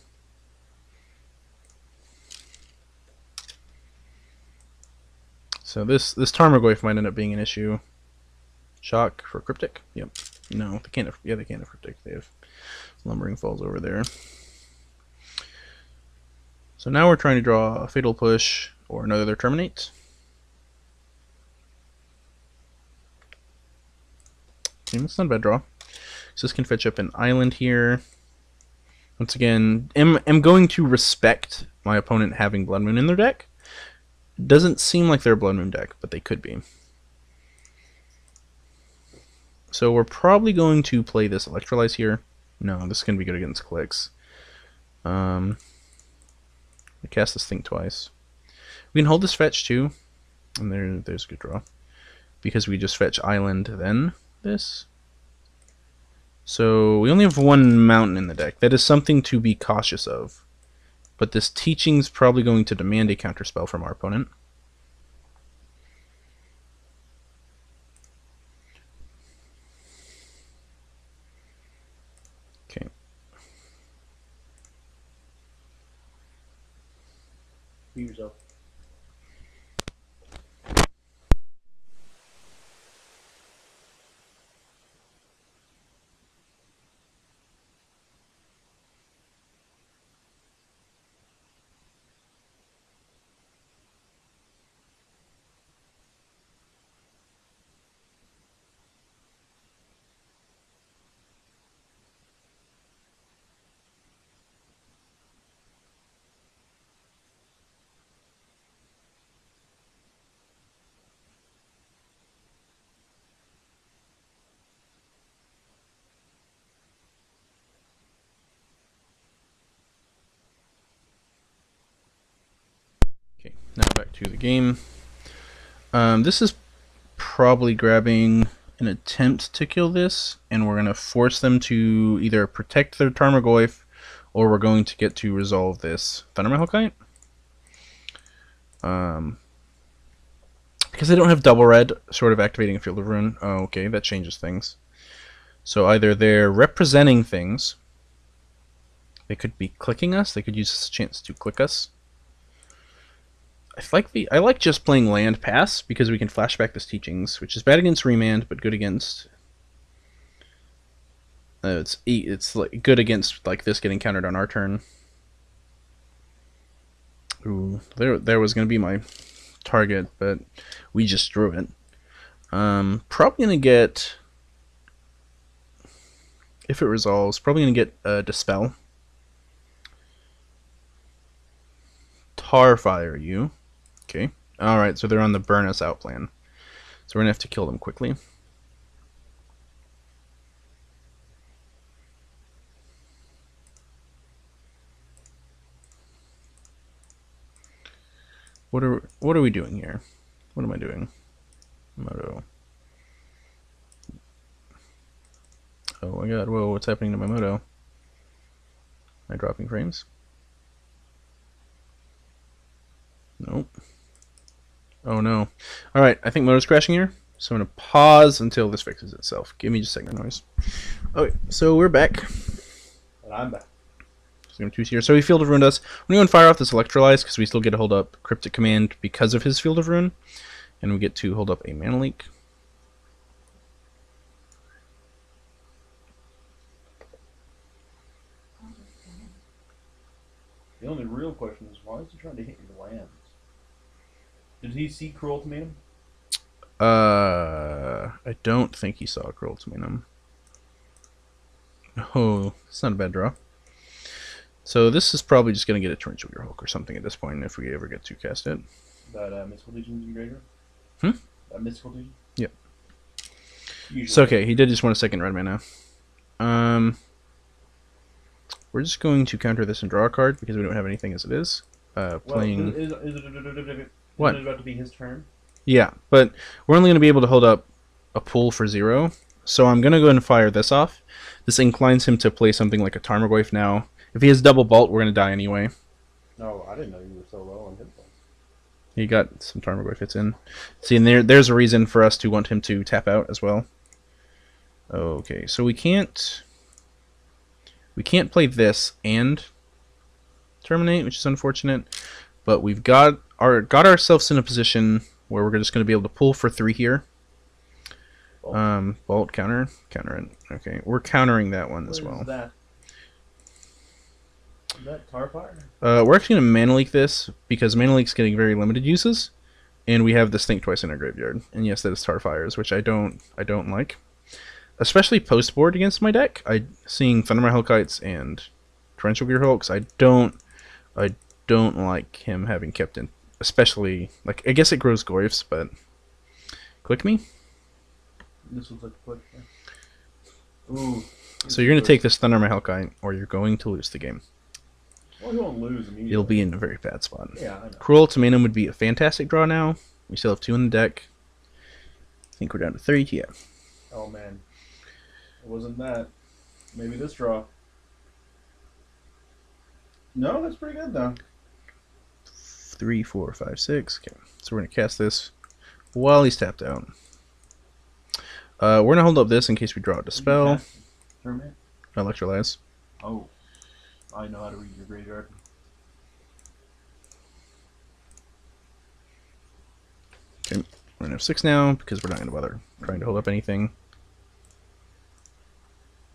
So this Tarmogoyf might end up being an issue. Shock for Cryptic? Yep. No, they can't have, yeah, they can't have Cryptic. They have Lumbering Falls over there. So now we're trying to draw a Fatal Push or another Terminate. Okay, that's not a bad draw. So this can fetch up an island here. Once again, I'm going to respect my opponent having Blood Moon in their deck. Doesn't seem like they're a Blood Moon deck, but they could be. So we're probably going to play this Electrolyze here. No, this is going to be good against clicks. I cast this thing twice. We can hold this fetch too. And there's a good draw. Because we just fetch Island, then this. So we only have one mountain in the deck. That is something to be cautious of. But this Teaching's probably going to demand a counterspell from our opponent. Okay. Be yourself. Okay, now back to the game. This is probably grabbing an attempt to kill this, and we're going to force them to either protect their Tarmogoyf, or we're going to get to resolve this Thundermaw Hellkite. Because they don't have double red, sort of activating a Field of Ruin. Oh, okay, that changes things. So either they're representing things, they could be clicking us, they could use this chance to click us. I like just playing land pass because we can flashback this Teachings, which is bad against remand but good against. It's like good against like this getting countered on our turn. Ooh, there was gonna be my target, but we just drew it. Probably gonna get, if it resolves, probably gonna get Dispel. Tarfire you. Okay. Alright, so they're on the burn us out plan. So we're going to have to kill them quickly. What are we doing here? What am I doing? Moto. Oh my god, whoa, what's happening to my Moto? Am I dropping frames? Nope. Oh no. Alright, I think Moto's crashing here. So I'm going to pause until this fixes itself. Give me just a second, noise. Okay, so we're back. And I'm back. Here. So he Field of Ruined us. We're going to fire off this Electrolyze because we still get to hold up Cryptic Command because of his Field of Ruin. And we get to hold up a Mana Leak. The only real question is, why is he trying to hit your lands? Did he see Cruel Ultimatum? I don't think he saw Cruel Ultimatum. Oh, it's not a bad draw. So this is probably just going to get a Torrential Gearhulk or something at this point if we ever get to cast it. That Mystical Legion's Invader? That Mystical Legion? Yep. Usually. So okay, he did just want a second red mana. We're just going to counter this and draw a card because we don't have anything as it is. Playing. Well, is What? it about to be his turn? Yeah, but we're only going to be able to hold up a pool for 0. So I'm going to go ahead and fire this off. This inclines him to play something like a Tarmogoyf now. If he has double bolt, we're going to die anyway. No, I didn't know you were so low on hit points. He got some Tarmogoyf hits in. See, and there's a reason for us to want him to tap out as well. Okay, so we can't play this and Terminate, which is unfortunate. But we've got ourselves in a position where we're just going to be able to pull for 3 here. Bolt, counter it. Okay, we're countering that one as well. Is that Tarfire? We're actually going to Mana Leak this because Mana Leak's getting very limited uses, and we have this Think Twice in our graveyard. And yes, that is Tarfires, which I don't like, especially post board against my deck. Seeing Thundermaw Hellkites and Torrential Gearhulks, I don't like him having kept in, especially like I guess it grows Goyfs, but click me. This looks like a push. Yeah. Ooh. So you're going to take this Thundermaw Hellkite, or you're going to lose the game. Well, you won't lose immediately. You'll be in a very bad spot. Yeah, I know. Cruel Ultimatum would be a fantastic draw now. We still have 2 in the deck. I think we're down to 3. Yeah. Oh, man. It wasn't that. Maybe this draw. No, that's pretty good, though. 3, 4, 5, 6. Okay. So we're going to cast this while he's tapped out. We're going to hold up this in case we draw a Dispel. Terminate? Electrolyze. Oh. I know how to read your graveyard. Okay. We're going to have 6 now because we're not going to bother trying to hold up anything.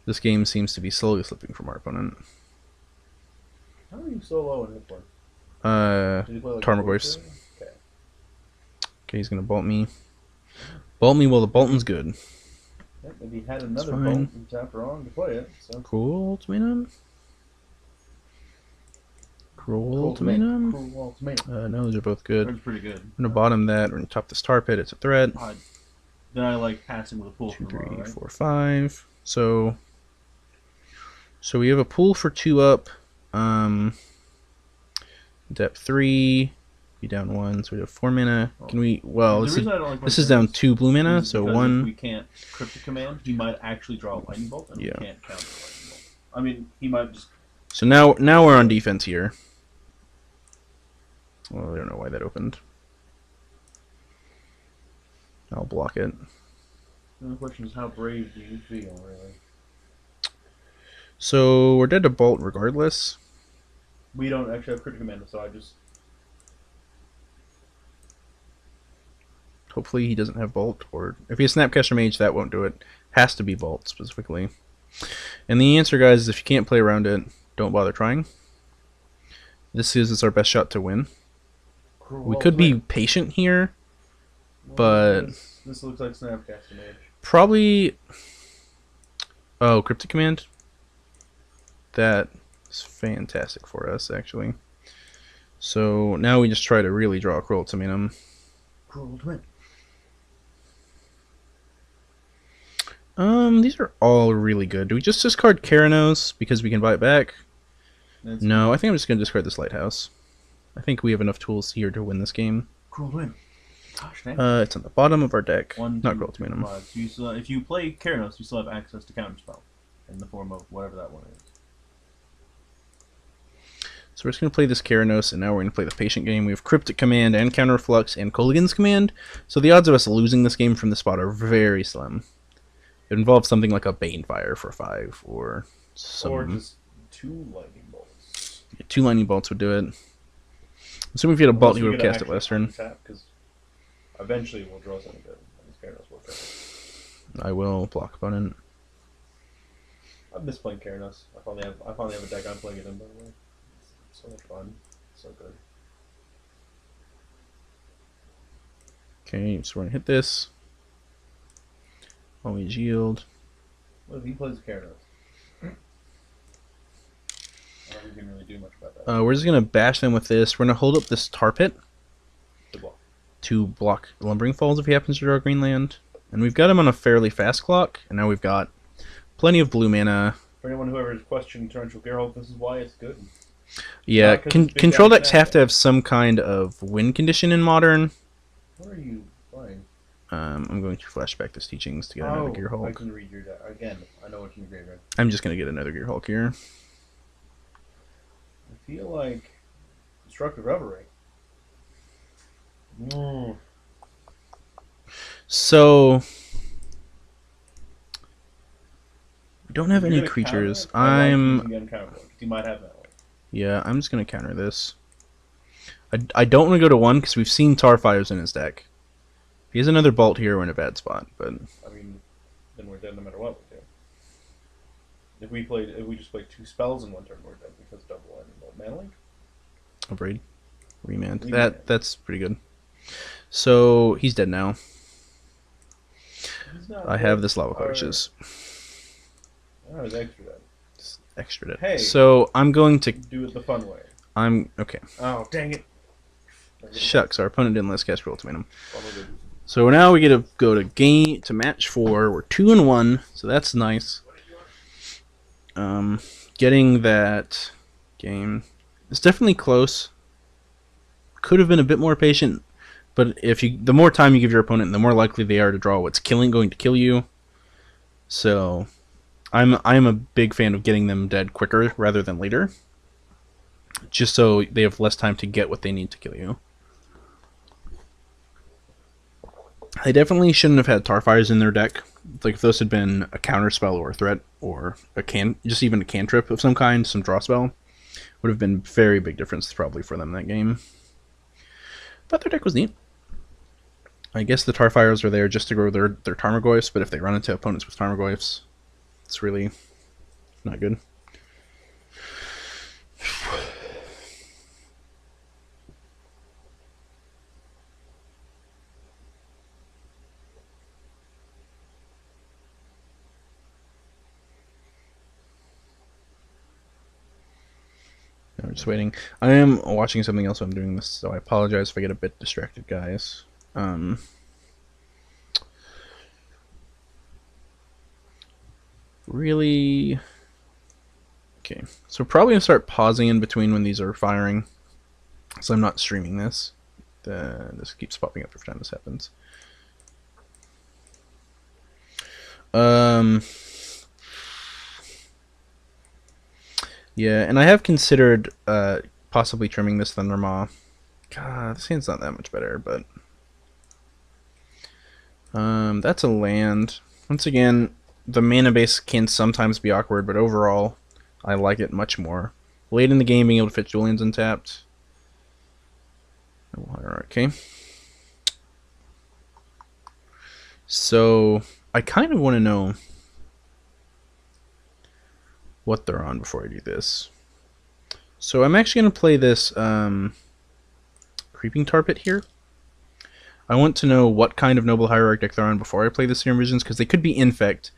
This game seems to be slowly slipping from our opponent. How are you so low in hit point? Tarmogoyf's. Okay. Okay, he's going to bolt me. Bolt me while the Bolton's good. Yep, if he had another bolt and tapped wrong to play it, so. Cruel Ultimatum? Cruel Ultimatum? Cruel Ultimatum. No, those are both good. That's pretty good. I'm going to bottom that. We're going to top this Tarpit. It's a threat. Then I like passing with a pool 2, for 3, right? 4, 5. So we have a pool for 2 up. Depth 3. Be down 1, so we have 4 mana. Can we? Well, this is down 2 blue mana, so 1. If we can't Cryptic Command, he might actually draw a Lightning Bolt, and we can't counter the Lightning Bolt. I mean, he might just. So now we're on defense here. Well, I don't know why that opened. I'll block it. The question is, how brave do you feel, really? So we're dead to Bolt regardless. We don't actually have Cryptic Command, so I just. Hopefully he doesn't have Bolt, or if he has Snapcaster Mage, that won't do it. Has to be Bolt specifically. And the answer, guys, is if you can't play around it, don't bother trying. This is our best shot to win. We could be patient here, but this looks like Snapcaster Mage. Probably. Oh, Cryptic Command. That is fantastic for us, actually. So now we just try to really draw a Cruel Ultimatum. Cruel Ultimatum. These are all really good. Do we just discard Keranos because we can buy it back? No, I think I'm just going to discard this Lighthouse. I think we have enough tools here to win this game. Cruel Ultimatum. Gosh, dang. It's on the bottom of our deck. Not Cruel Ultimatum. So if you play Keranos, you still have access to Counterspell in the form of whatever that one is. So we're just going to play this Keranos, and now we're going to play the Patient game. We have Cryptic Command and Counterflux and Kolaghan's Command. So the odds of us losing this game from the spot are very slim. It involves something like a Banefire for 5, or some... Or just 2 Lightning Bolts. Yeah, 2 Lightning Bolts would do it. Assuming if you had a Bolt, he would have cast it last turn. Because eventually we'll draw something good. Keranos will go. I will block opponent. I've missed playing Keranos. I finally have a deck I'm playing it in, by the way. It's so much fun. So good. Okay, so we're going to hit this. Always yield. What if he plays Keranos? I don't think we can really do much about that. We're just going to bash them with this. We're going to hold up this Tarpit to block Lumbering Falls if he happens to draw a green land. And we've got him on a fairly fast clock, and now we've got plenty of blue mana. For anyone who ever has questioned Torrential Gearhulk, this is why it's good. Yeah, control decks have to have some kind of win condition in Modern. What are you playing? I'm going to flashback this teachings to get another Gearhulk. I can read your deck. Again, I know what's in the graveyard. I'm just going to get another Gearhulk here. I feel like Destructive Reverie. So we don't have any creatures. You might have that one. Yeah, I'm just gonna counter this. I don't want to go to 1 because we've seen Tarfires in his deck. If he has another Bolt here, we're in a bad spot. But I mean, then we're dead no matter what we do. If we just played 2 spells in one turn, we're dead because double Lightning Bolt. Mana Link? Upgrade. Remand. That's pretty good. So he's dead now. I have this Lavaclaw Reaches. Oh, it's extra dead. It's extra dead. Hey, so I'm going to do it the fun way. Okay. Oh, dang it. Shucks, our opponent didn't let us cast Cruel Ultimatum. So now we get to go to match 4. We're 2-1, so that's nice. Getting that game is definitely close. Could have been a bit more patient, but the more time you give your opponent, the more likely they are to draw what's going to kill you. So I'm a big fan of getting them dead quicker rather than later, just so they have less time to get what they need to kill you. They definitely shouldn't have had Tarfires in their deck. Like if those had been a counter spell or a threat or just even a cantrip of some kind, some draw spell, would have been very big difference probably for them that game. But their deck was neat. I guess the Tarfires are there just to grow their Tarmogoyfs, but if they run into opponents with Tarmogoyfs, it's really not good. I'm just waiting. I am watching something else while I'm doing this, so I apologize if I get a bit distracted, guys. Really... Okay, so probably gonna start pausing in between when these are firing, so I'm not streaming this. This keeps popping up every time this happens. Yeah, and I have considered possibly trimming this Thundermaw. God, this hand's not that much better, but that's a land. Once again, the mana base can sometimes be awkward, but overall, I like it much more. Late in the game, being able to fit dual lands untapped. Okay. So, I kind of want to know what they're on before I do this. So I'm actually going to play this Creeping Tarpit here. I want to know what kind of Noble Hierarch deck they're on before I play the Serum Visions, because they could be Infect.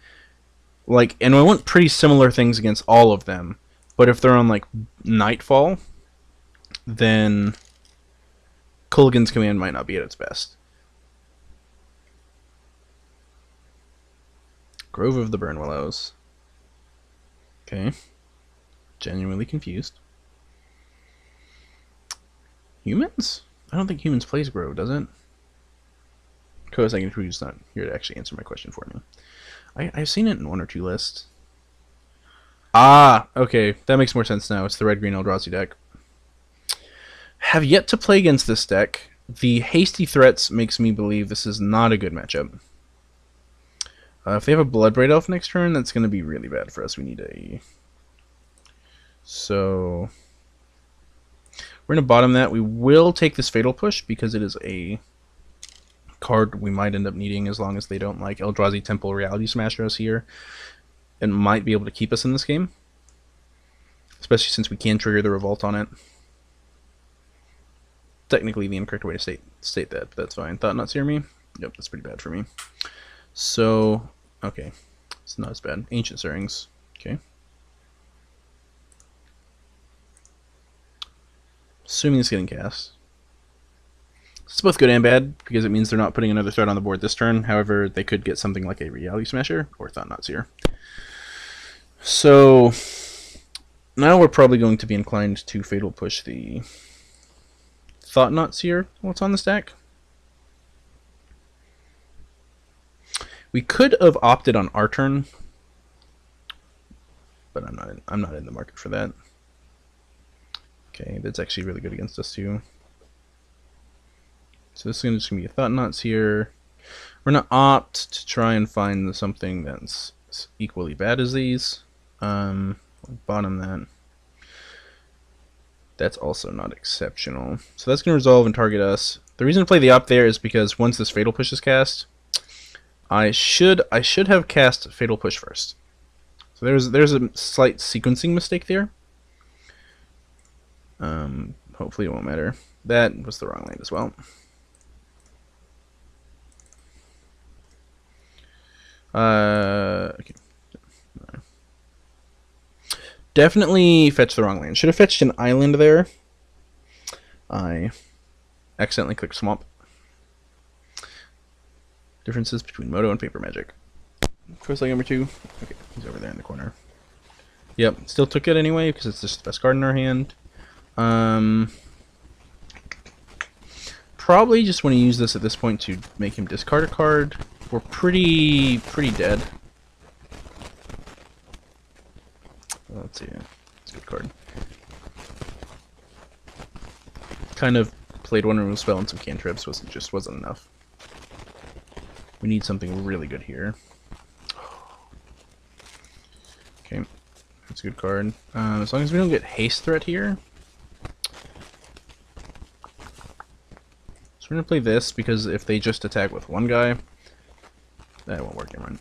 Like, and I want pretty similar things against all of them. But if they're on, like, Nightfall, then Kolaghan's Command might not be at its best. Grove of the Burnwillows. Okay. Genuinely confused. Humans? I don't think Humans plays Grove, does it? Co-second who's not here to actually answer my question for me. I've seen it in 1 or 2 lists. Ah, okay. That makes more sense now. It's the red-green Eldrazi deck. Have yet to play against this deck. The hasty threats makes me believe this is not a good matchup. If they have a Bloodbraid Elf next turn, that's going to be really bad for us. We need a... So... We're going to bottom that. We will take this Fatal Push because it is a card we might end up needing as long as they don't like Eldrazi Temple Reality Smasher us here. It might be able to keep us in this game. Especially since we can trigger the Revolt on it. Technically the incorrect way to state that, but that's fine. Thought Not Sear me? Yep, that's pretty bad for me. So, okay. It's not as bad. Ancient Stirrings. Okay. Assuming it's getting cast. It's both good and bad, because it means they're not putting another threat on the board this turn. However, they could get something like a Reality Smasher, or Thought Not Seer. So, now we're probably going to be inclined to Fatal Push the Thought Not Seer while it's on the stack. We could have opted on our turn, but I'm not in the market for that. Okay, that's actually really good against us too. So this is just going to be a Thought Knots here. We're going to opt to try and find something that's equally bad as these. Bottom that. That's also not exceptional. So that's going to resolve and target us. The reason to play the opt there is because once this Fatal Push is cast, I should have cast Fatal Push first. So there's a slight sequencing mistake there. Hopefully it won't matter. That was the wrong land as well. Okay. Definitely fetched the wrong land. Should have fetched an island there. I accidentally clicked Swamp. Differences between Moto and Paper Magic. First leg number 2. Okay, he's over there in the corner. Yep, still took it anyway because it's just the best card in our hand. Probably just want to use this at this point to make him discard a card. We're pretty dead. Let's see. It's a good card. Kind of played one remove spell and some cantrips. Wasn't enough. We need something really good here. Okay, that's a good card. As long as we don't get haste threat here. So we're gonna play this because if they just attack with one guy, that won't work. Never mind.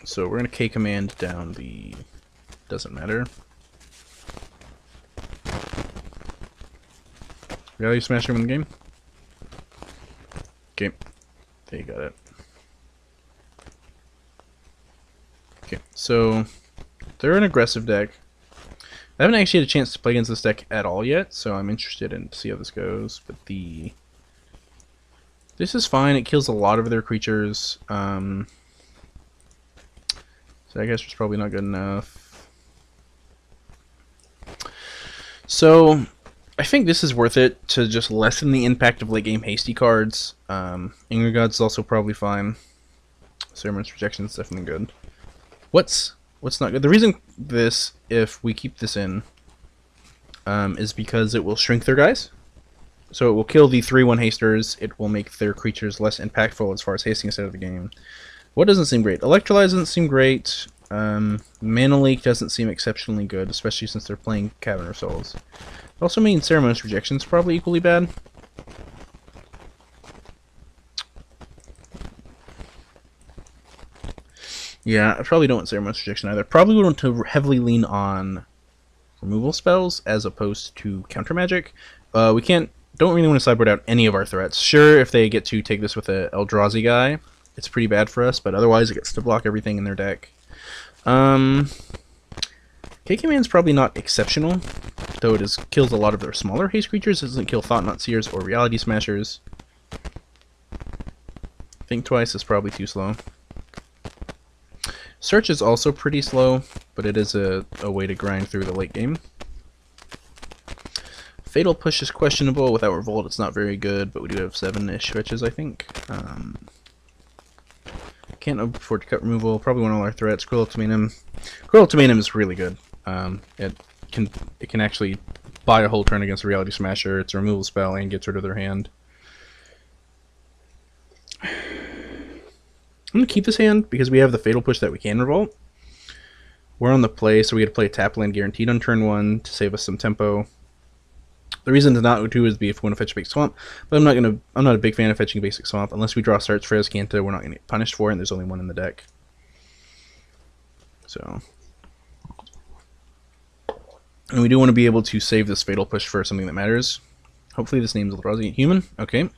So we're gonna K command down the. Doesn't matter. Reality Smasher win the game. Okay, they got it. Okay, so they're an aggressive deck. I haven't actually had a chance to play against this deck at all yet, so I'm interested in to see how this goes. But this is fine. It kills a lot of their creatures. So I guess it's probably not good enough. So I think this is worth it to just lessen the impact of late game hasty cards. Anger God's also probably fine. Ceremonious Rejection is definitely good. What's not good? The reason this, if we keep this in, is because it will shrink their guys. So it will kill the 3/1 hasters. It will make their creatures less impactful as far as hasting instead of the game. What doesn't seem great? Electrolyze doesn't seem great. Mana Leak doesn't seem exceptionally good, especially since they're playing Cavern of Souls. It also means Ceremonious Rejection is probably equally bad. Yeah, I probably don't want Ceremonious Rejection either. Probably want to heavily lean on removal spells as opposed to counter magic. Don't really want to sideboard out any of our threats. Sure, if they get to take this with a Eldrazi guy, it's pretty bad for us, but otherwise it gets to block everything in their deck. K-Command's probably not exceptional, though it kills a lot of their smaller haste creatures. It doesn't kill Thought-Knot Seers or Reality Smashers. Think Twice is probably too slow. Search is also pretty slow, but it is a way to grind through the late game. Fatal Push is questionable. Without Revolt, it's not very good, but we do have 7-ish fetches, I think. Can't afford to cut removal. Probably one of our threats. Cruel Ultimatum. Cruel Ultimatum is really good. It can actually buy a whole turn against a Reality Smasher. It's a removal spell and gets rid of their hand. I'm going to keep this hand because we have the Fatal Push that we can revolt. We're on the play, so we had to play tap land guaranteed on turn 1 to save us some tempo. The reason to not do is if we want to fetch a Basic Swamp, but I'm not a big fan of fetching a Basic Swamp. Unless we draw Search for Azcanta, we're not going to get punished for it, and there's only one in the deck. So, and we do want to be able to save this Fatal Push for something that matters. Hopefully this name's Eldrazi Human. Okay.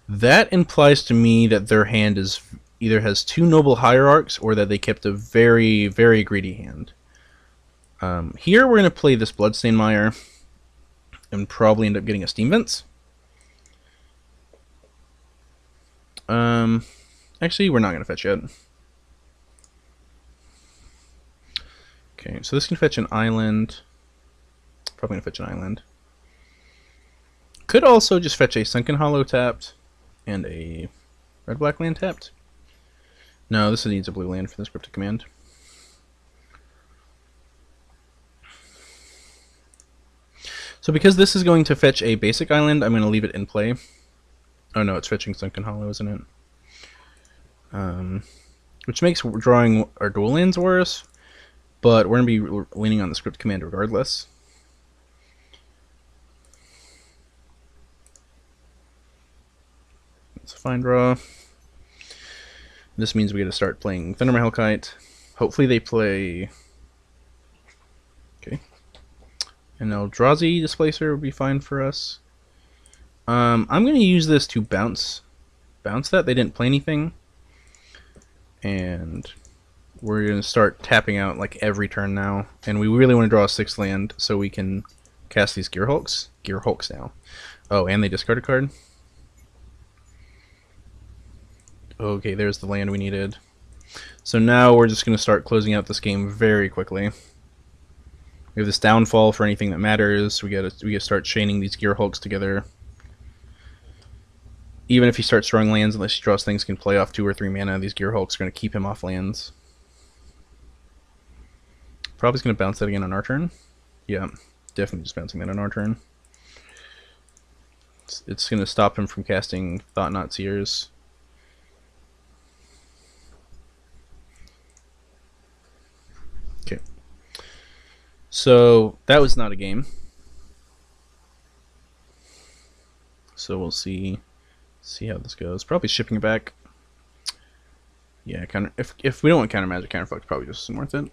That implies to me that their hand is either has 2 Noble Hierarchs or that they kept a very, very greedy hand. Here we're going to play this Bloodstained Mire and probably end up getting a Steam Vents. Actually, we're not going to fetch yet. Okay, so this can fetch an island. Probably going to fetch an island. Could also just fetch a Sunken Hollow tapped and a red-black land tapped. No, this needs a blue land for this Cryptic Command. So because this is going to fetch a basic island, I'm going to leave it in play. Oh no, it's fetching Sunken Hollow, isn't it? Which makes drawing our dual lands worse, but we're going to be leaning on the Cryptic Command regardless. It's a fine draw. This means we got to start playing Thundermaw Hellkite. Hopefully they play... Okay. An Eldrazi Displacer would be fine for us. I'm going to use this to bounce that. They didn't play anything. And we're going to start tapping out like every turn now. And we really want to draw a 6th land so we can cast these Gearhulks. Gearhulks now. Oh, and they discard a card. Okay, there's the land we needed. So now we're just going to start closing out this game very quickly. We have this downfall for anything that matters. We gotta start chaining these Gearhulks together. Even if he starts drawing lands, unless he draws things can play off 2 or 3 mana, these Gearhulks are going to keep him off lands. Probably going to bounce that again on our turn. Yeah, definitely just bouncing that on our turn. It's going to stop him from casting Thought-Knot Seers. Okay. So, that was not a game. So we'll see how this goes. Probably shipping it back. Yeah, counter. If we don't want counter magic, counterflux probably just isn't worth it.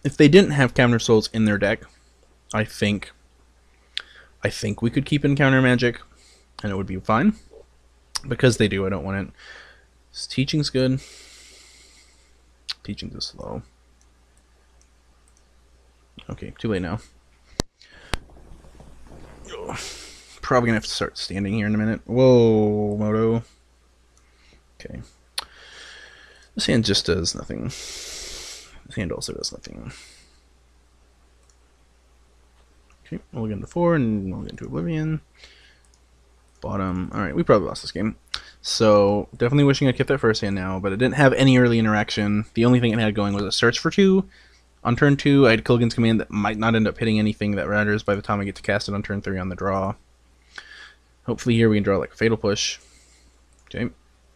If they didn't have counter souls in their deck, I think we could keep in counter magic, and it would be fine. Because they do, I don't want it. Teaching's good. Teaching's is slow. Okay, too late now. Probably gonna have to start standing here in a minute. Whoa, Moto. Okay. This hand just does nothing. This hand also does nothing. Okay, we'll get into 4 and we'll get into Oblivion. Bottom. Alright, we probably lost this game. So, definitely wishing I kept that first hand now, but it didn't have any early interaction. The only thing it had going was a search for 2. On turn 2, I had Kolaghan's Command that might not end up hitting anything that matters by the time I get to cast it on turn 3 on the draw. Hopefully here we can draw like a Fatal Push. Okay,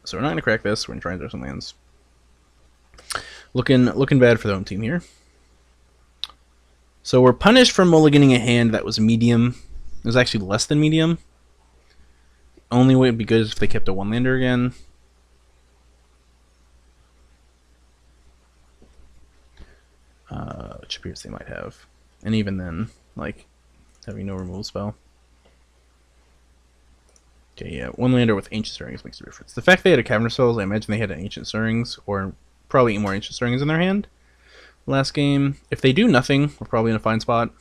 so we're not going to crack this. We're going to try and draw some lands. Looking bad for the home team here. So we're punished for mulliganing a hand that was medium. It was actually less than medium. The only way it would be good is if they kept a 1-lander again. Which appears they might have. And even then, like, having no removal spell. Okay, yeah, 1-lander with Ancient Stirrings makes a difference. The fact they had a Cavern of Souls, I imagine they had an Ancient Stirrings, or probably more Ancient Stirrings in their hand last game. If they do nothing, we're probably in a fine spot.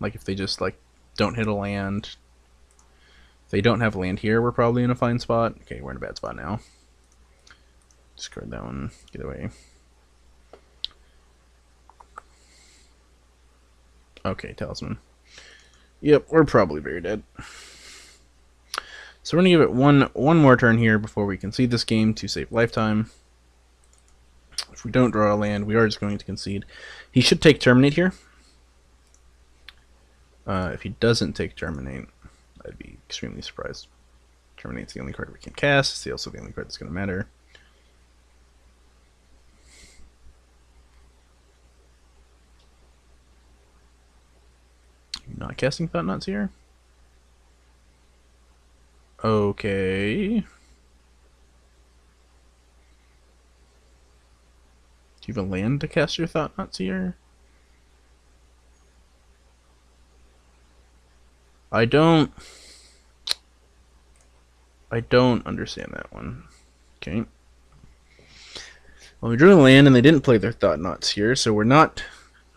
Like, if they just, like, don't hit a land. If they don't have land here, we're probably in a fine spot. Okay, we're in a bad spot now. Discard that one. Get away. Okay, Talisman. Yep, we're probably very dead. So we're going to give it one more turn here before we concede this game to save lifetime. If we don't draw a land, we are just going to concede. He should take Terminate here. If he doesn't take Terminate, I'd be extremely surprised. Terminate's the only card we can cast. It's also the only card that's going to matter. You're not casting Thought-Knots here? Okay. Do you have a land to cast your Thought-Knots here? I don't understand that one. Okay. Well, we drew a land and they didn't play their Thought-Knots here, so we're not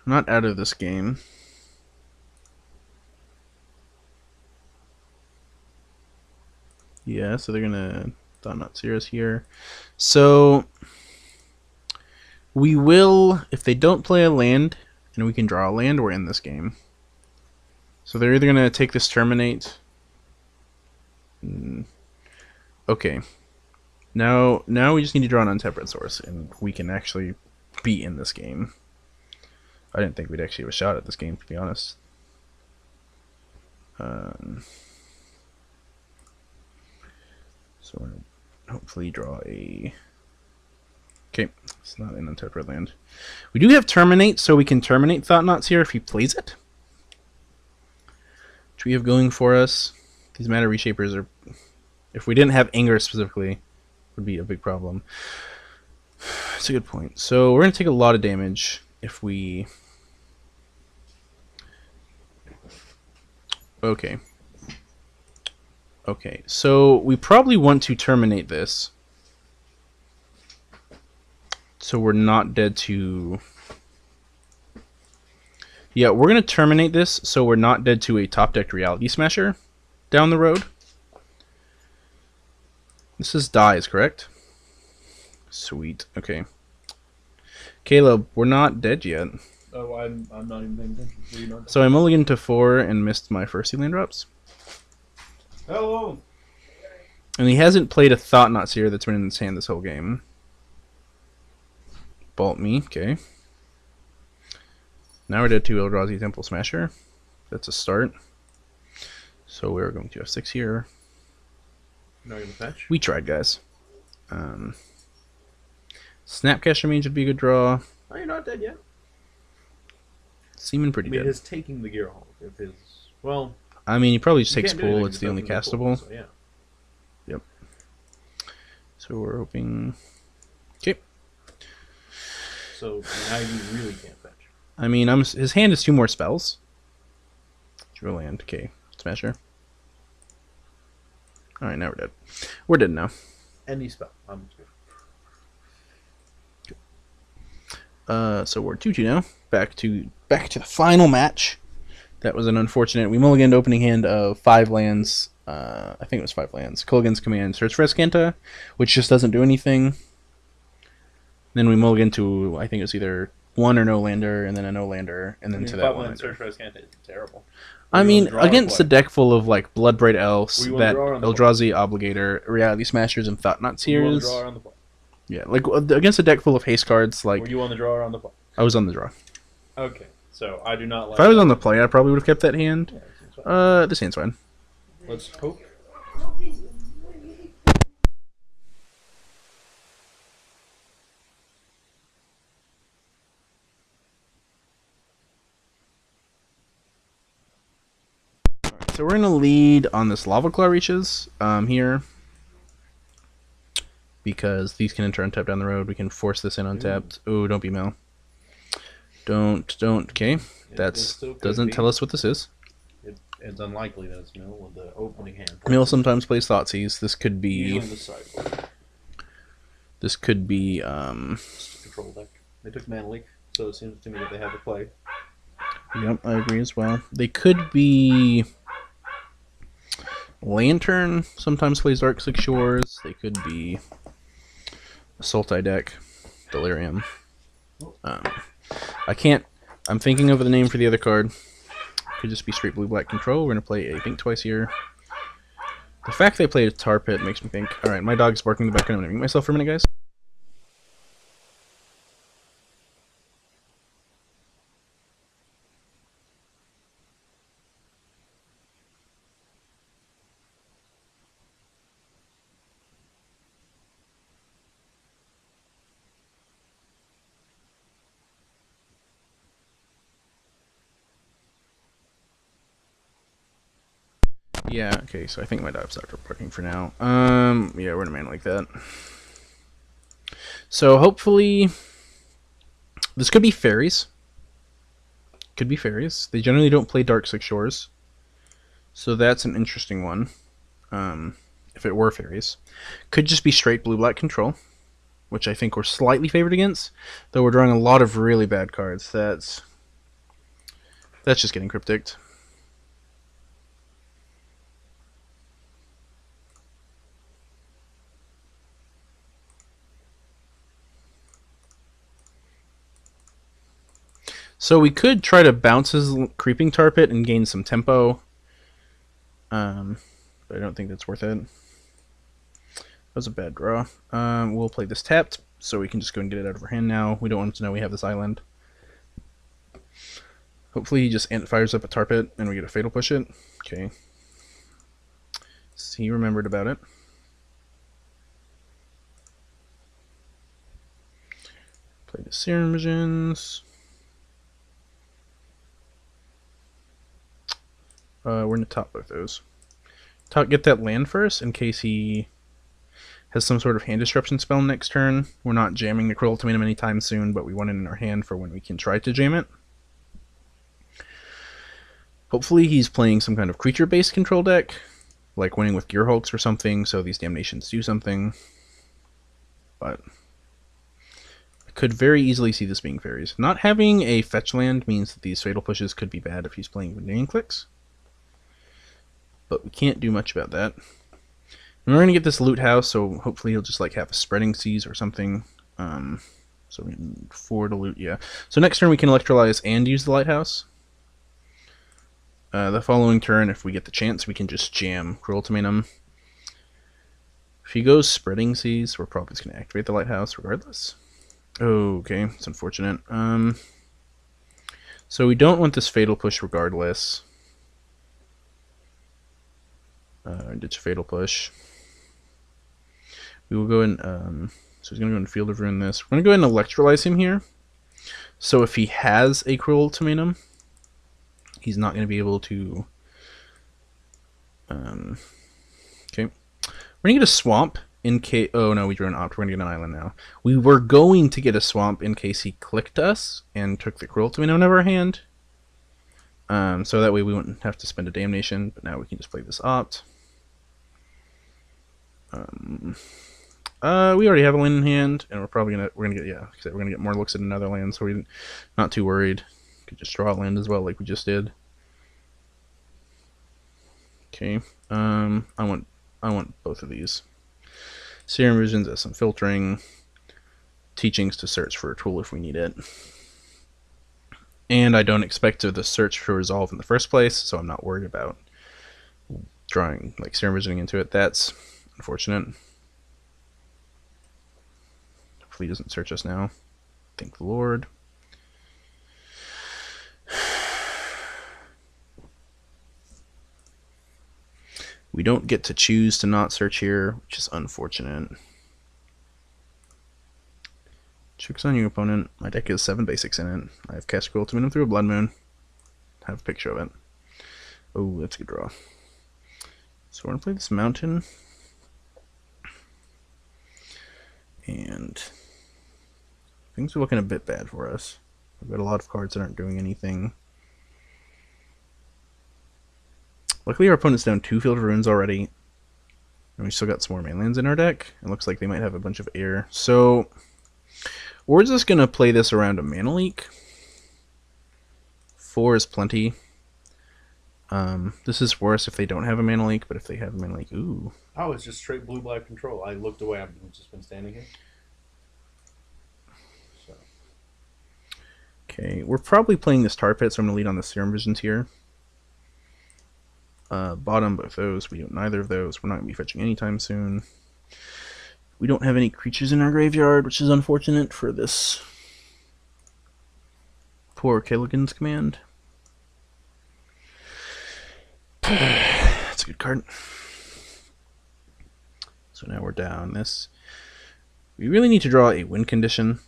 out of this game. Yeah, so they're gonna Thought-Knot Seers here. So we will, if they don't play a land and we can draw a land, we're in this game. So they're either gonna take this Terminate. Okay. Now we just need to draw an untapped red source, and we can actually be in this game. I didn't think we'd actually have a shot at this game, to be honest. So we're going to hopefully draw a... Okay, it's not an untapped red land. We do have Terminate, so we can terminate Thought-Knots here if he plays it. Which we have going for us. These Matter Reshapers are... If we didn't have Anger specifically, would be a big problem. That's a good point. So we're going to take a lot of damage if we... Okay. Okay, so we probably want to terminate this. So we're not dead to... Yeah, we're going to terminate this so we're not dead to a top-decked Reality Smasher down the road. This is dies, correct? Sweet. Okay. Caleb, we're not dead yet. Oh, I'm not even paying attention. So, So I mulliganed to 4 and missed my first sea land drops. hello. And he hasn't played a Thought-Knot Seer that's been in his hand this whole game. Bolt me, okay. Now we're dead to Eldrazi Temple Smasher. That's a start. So we're going to F6 here. No, you're gonna fetch. We tried, guys. Snapcaster Mage would be a good draw. Oh, you're not dead yet. Seeming pretty dead. His taking the Gearhulk. If his well, I mean, he probably just you takes can't do anything pool. It's the only because of castable. pool, so yeah. Yep. So we're hoping. Okay. So now you really can't fetch. I mean, his hand is 2 more spells. Draw land. Okay. Smasher. Alright, now we're dead. We're dead now. Any spell. I'm good. So we're 2-2 now. Back to the final match. That was an unfortunate. We mulliganed opening hand of 5 lands. I think it was 5 lands. Kolaghan's Command, search for Azcanta, which just doesn't do anything. Then we mulliganed to, I think it was either 1 or no lander, and then a no lander, and then to that 1 lander. Search for Azcanta is terrible. I mean, against a deck full of like Bloodbraid Elves, that Eldrazi Obligator, Reality Smashers, and Thought-Knot Seers. Yeah, like against a deck full of haste cards, like. Were you on the draw or on the play? I was on the draw. Okay, so I do not like. If I was on the play, I probably would have kept that hand. Yeah, this hand's fine. Let's hope. So we're going to lead on this Lavaclaw Reaches here. Because these can enter untap down the road. We can force this in untapped. Ooh, don't be Mel. Don't. Okay. That doesn't tell us what this is. It's unlikely that it's Mill with the opening hand. Mill sometimes plays Thoughtseize. This could be... This could be... Control deck. They took Mana Leak, so it seems to me that they have a play. Yep, I agree as well. They could be... Lantern sometimes plays Dark Six Shores. They could be... Sultai deck. Delirium. I can't... I'm thinking of the name for the other card. Could just be straight blue-black control. We're going to play a Think Twice here. The fact they played a Tar Pit makes me think... Alright, my dog's barking in the background. I'm going to mute myself for a minute, guys. Yeah, okay, so I think my dog's stopped barking for now. Yeah, we're in a man like that. So hopefully... This could be fairies. Could be fairies. They generally don't play Dark Six Shores. So that's an interesting one. If it were fairies. Could just be straight blue-black control. Which I think we're slightly favored against. Though we're drawing a lot of really bad cards. That's just getting cryptic. So we could try to bounce his Creeping Tarpit and gain some tempo. But I don't think that's worth it. That was a bad draw. We'll play this tapped, so we can just go and get it out of our hand now. We don't want him to know we have this island. Hopefully he just fires up a Tarpit and we get a Fatal Push it. Okay. So he remembered about it. Play the Serum Visions. We're going to top both those. Get that land first in case he has some sort of hand disruption spell next turn. We're not jamming the Cruel Ultimatum anytime soon, but we want it in our hand for when we can try to jam it. Hopefully he's playing some kind of creature-based control deck, like winning with Gearhulks or something, so these Damnations do something. But I could very easily see this being fairies. Not having a fetch land means that these Fatal Pushes could be bad if he's playing Venerian Clicks. But we can't do much about that. And we're going to get this loot house, so hopefully he'll just like have a spreading seas or something. So we can 4 to loot, yeah. So next turn we can Electrolyze and use the lighthouse. The following turn, if we get the chance, we can just jam Cruel Ultimatum. If he goes Spreading Seas, we're probably just going to activate the lighthouse regardless. Okay, it's unfortunate. So we don't want this Fatal Push regardless. Ditch Fatal Push. We will go in, so he's going to go in Field of Ruin this. We're going to go ahead and Electrolyze him here. So if he has a Cruel Ultimatum, he's not going to be able to... okay. We're going to get a Swamp in case... oh no, we drew an Opt. We're going to get an Island now. We were going to get a Swamp in case he clicked us and took the Cruel Ultimatum out of our hand. So that way we wouldn't have to spend a Damnation, but now we can just play this Opt. We already have a land in hand, and we're gonna get more looks at another land, so we're not too worried. Could just draw a land as well, like we just did. Okay, I want both of these. Serum Visions as some filtering, teachings to search for a tool if we need it. And I don't expect the search to resolve in the first place, so I'm not worried about drawing like Serum Visioning into it. That's unfortunate. Hopefully he doesn't search us now. Thank the Lord. We don't get to choose to not search here, which is unfortunate. Tricks on your opponent. My deck has 7 basics in it. I have cast Cruel Ultimatum through a Blood Moon. I have a picture of it. Oh, that's a good draw. So we're going to play this Mountain. And things are looking a bit bad for us. We've got a lot of cards that aren't doing anything. Luckily our opponent's down 2 Field of Ruins already. And we still got some more mainlands in our deck. It looks like they might have a bunch of air. So we're just going to play this around a Mana Leak. 4 is plenty. This is worse if they don't have a Mana Leak, but if they have a Mana Leak, ooh. Oh, it's just straight blue-black control. I looked away. I've just been standing here. So. Okay, we're probably playing this Tarpit, so I'm going to lead on the Serum Visions here. Bottom both those. We don't neither of those. We're not going to be fetching anytime soon. We don't have any creatures in our graveyard, which is unfortunate for this poor Kolaghan's command. That's a good card. So now we're down this. We really need to draw a win condition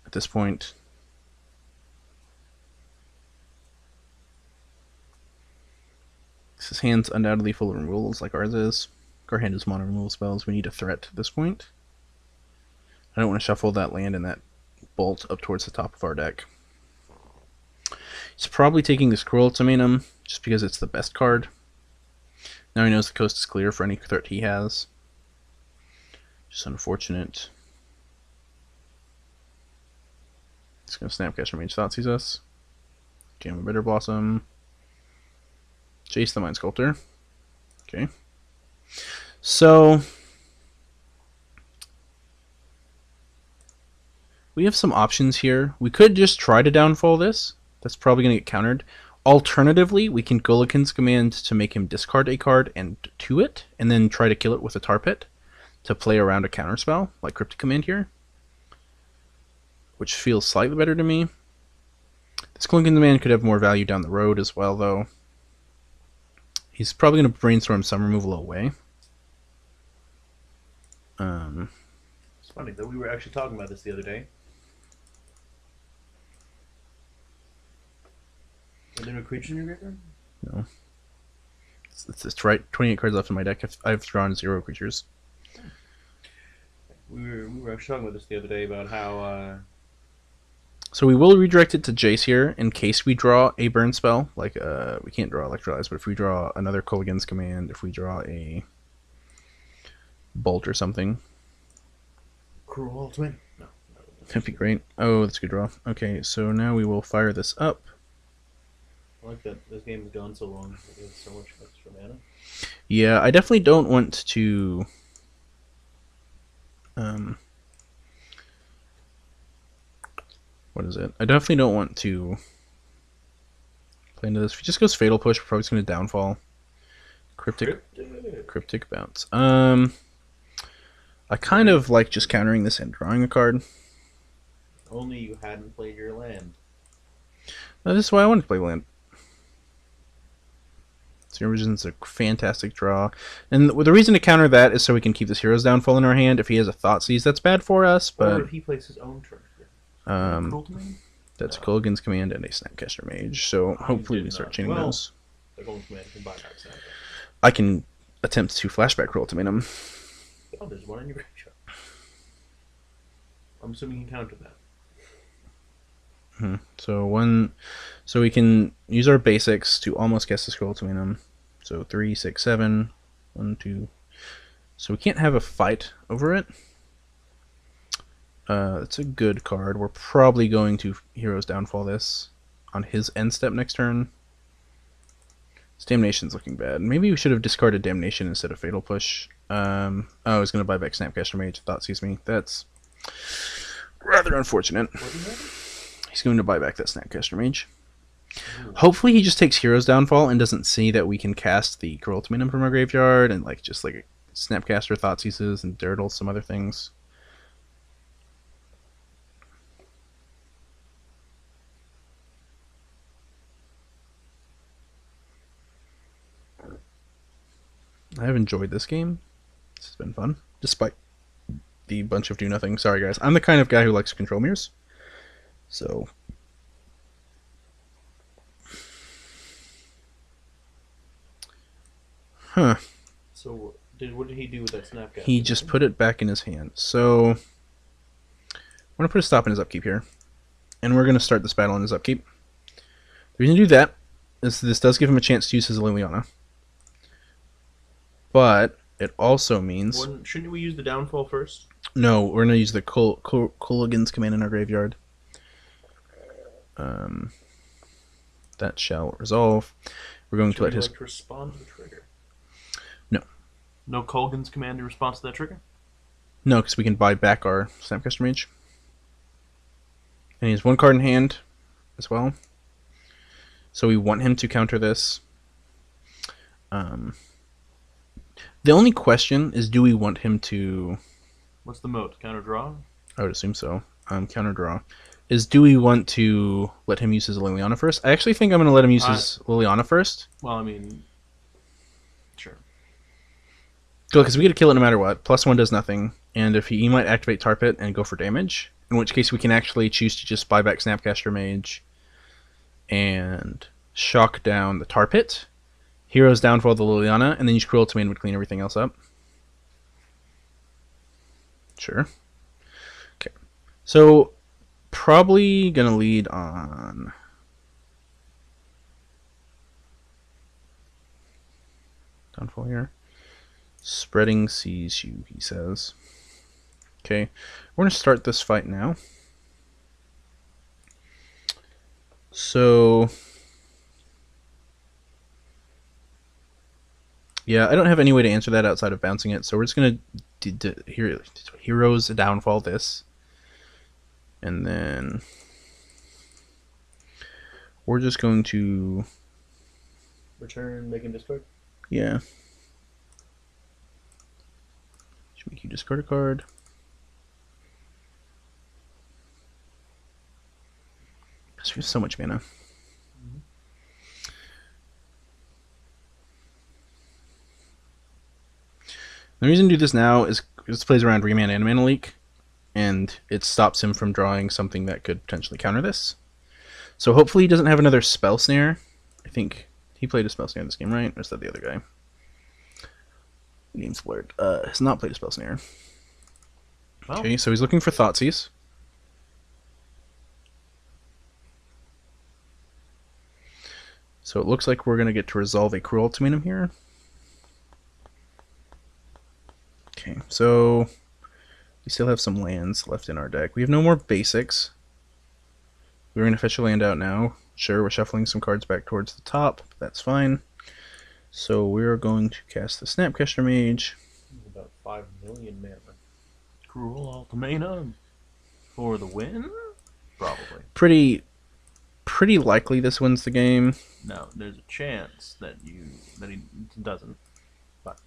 at this point. His hand's undoubtedly full of removals like ours is. Our hand is mono removal spells. We need a threat at this point. I don't want to shuffle that land and that bolt up towards the top of our deck. He's probably taking this Cruel Ultimatum just because it's the best card. Now he knows the coast is clear for any threat he has. Just unfortunate. He's going to Snapcaster Mage Thoughtseize us. Jam a Bitter Blossom. Jace the Mind Sculptor. Okay. So we have some options here. We could just try to downfall this. That's probably going to get countered. Alternatively, we can Kolaghan's Command to make him discard a card and 2 it, and then try to kill it with a Tarpit to play around a counterspell, like Cryptic Command here, which feels slightly better to me. This Kolaghan's Command could have more value down the road as well, though. He's probably going to brainstorm some removal away. It's funny that we were actually talking about this the other day. Are there no creatures in your graveyard? No. It's right. 28 cards left in my deck. I've drawn 0 creatures. We were actually talking about this the other day about how... So we will redirect it to Jace here in case we draw a burn spell. Like, we can't draw Electrolyze, but if we draw another Kolaghan's Command, if we draw a Bolt or something. Cruel Ultimatum? No. That'd be great. Oh, that's a good draw. Okay, so now we will fire this up. I like that this game has gone so long. It has so much extra mana. Yeah, I definitely don't want to... what is it? I definitely don't want to play into this. If he just goes Fatal Push, we're probably just going to downfall. Cryptic Bounce. I kind of like just countering this and drawing a card. Only you hadn't played your land. This is why I wanted to play land. Serum Visions is a fantastic draw. And the reason to counter that is so we can keep this Hero's Downfall in our hand. If he has a Thoughtseize, that's bad for us. But or if he plays his own turn. That's Kolaghan's Command and a Snapcaster Mage. So hopefully we start chaining those. The Kolaghan's Command can buy back Snapcaster. I can attempt to flashback Cruel Ultimatum. Oh, there's one in your graveyard. I'm assuming you can counter that. So we can use our basics to almost guess the Cruel Ultimatum. So 3, 6, 7, 1, 2. So we can't have a fight over it. It's a good card. We're probably going to Hero's Downfall this on his end step next turn. This Damnation's looking bad. Maybe we should have discarded Damnation instead of Fatal Push. Oh, I was going to buy back Snapcaster Mage. Thoughtseize me. That's rather unfortunate. He's going to buy back that Snapcaster Mage. Ooh. Hopefully he just takes Hero's Downfall and doesn't see that we can cast the Cruel Ultimatum from our graveyard and just Snapcaster, Thoughtseizes, and Dirtle, some other things. I have enjoyed this game. This has been fun, despite the bunch of do-nothing. Sorry, guys. I'm the kind of guy who likes control mirrors. So... Huh. So, what did he do with that Snapcaster? He just put it back in his hand. So, I'm going to put a stop in his upkeep here. And we're going to start this battle in his upkeep. The reason to do that is this does give him a chance to use his Liliana. But it also means... Shouldn't we use the downfall first? No, we're going to use the Kolaghan's Command in our graveyard. That shall resolve. We're going to let his... Like to respond to the trigger? No. No Kolaghan's Command in response to that trigger? No, because we can buy back our Snapcaster Mage. And he has one card in hand as well. So we want him to counter this. The only question is, do we want him to... What's the mode? Counter draw? I would assume so. Counter draw. Do we want to let him use his Liliana first? I actually think I'm going to let him use his Liliana first. Well, I mean... Sure. Because we get to kill it no matter what. +1 does nothing. And if he might activate Tarpit and go for damage. In which case we can actually choose to just buy back Snapcaster Mage. And shock down the Tarpit. Hero's Downfall the Liliana, and then use Cruel Ultimatum would clean everything else up. Sure. Okay. So, probably going to lead on... Downfall here. Spreading sees you, he says. Okay. We're going to start this fight now. So... Yeah, I don't have any way to answer that outside of bouncing it, so we're just going to Hero's Downfall this. And then we're just going to... Return, make him discard? Yeah. Should make you discard a card. Because we have so much mana. The reason to do this now is this plays around Remand and Mana Leak, and it stops him from drawing something that could potentially counter this. So hopefully he doesn't have another Spell Snare. I think he played a Spell Snare in this game, right? Or is that the other guy? Game's blurred. Has not played a Spell Snare. Oh. Okay, so he's looking for Thoughtseize. So it looks like we're going to get to resolve a Cruel Ultimatum here. Okay, so we still have some lands left in our deck. We have no more basics. We're going to fetch a land out now. Sure, we're shuffling some cards back towards the top. But that's fine. So we're going to cast the Snapcaster Mage. About 5 million mana. Cruel Ultimatum for the win? Probably. Pretty likely this wins the game. No, there's a chance that he doesn't. But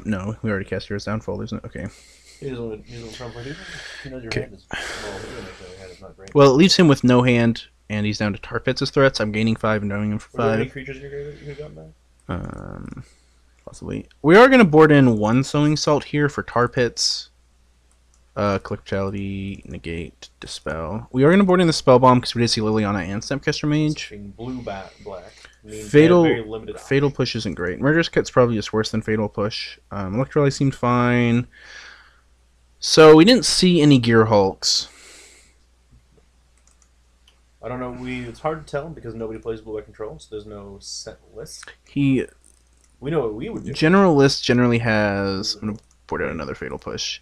no, we already cast Hero's Downfall, isn't it? Okay. He doesn't come for it. He knows your hand is. Well, he knows your hand is not great. Well, it leaves him with no hand, and he's down to Tarpits as threats. I'm gaining 5 and knowing him for Were there any 5. creatures in your grave that you could have gotten back? Possibly. We are going to board in 1 Sowing Salt here for Tarpits. Collective Brutality, Negate, Dispel. We are going to board in the Spell Bomb because we did see Liliana and Snapcaster Mage. Being blue, black. Means Fatal very limited Fatal Push isn't great. Murderous Cut's probably just worse than Fatal Push. Electrolyze seemed fine. So we didn't see any Gearhulks. I don't know. It's hard to tell because nobody plays blue by control, so there's no set list. We know what we would do. General list generally has. I'm gonna board out another Fatal Push.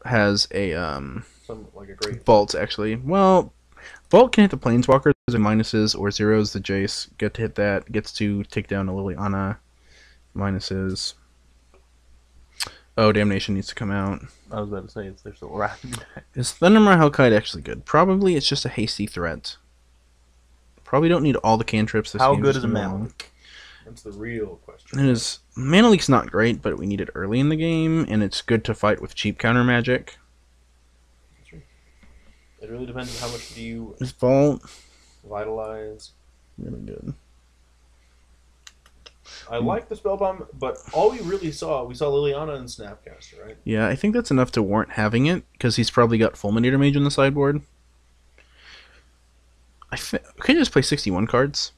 Has a Like a great Vault actually. Well, Vault can hit the Planeswalkers and minuses or zeros. The Jace get to hit that. Gets to take down a Liliana. Minuses. Oh, Damnation needs to come out. I was about to say, they're still wrapping back. Is Thundermaw Hellkite actually good? Probably. It's just a hasty threat. Probably don't need all the cantrips. How good is a Mana Leak? That's the real question. It is. Mana Leak's not great, but we need it early in the game, and it's good to fight with cheap counter magic. That's true. It really depends on how much do you This Vault, vitalize. really good. I like the spell bomb, but all we saw Liliana and Snapcaster, right? Yeah, I think that's enough to warrant having it, because he's probably got Fulminator Mage on the sideboard. Could just play 61 cards.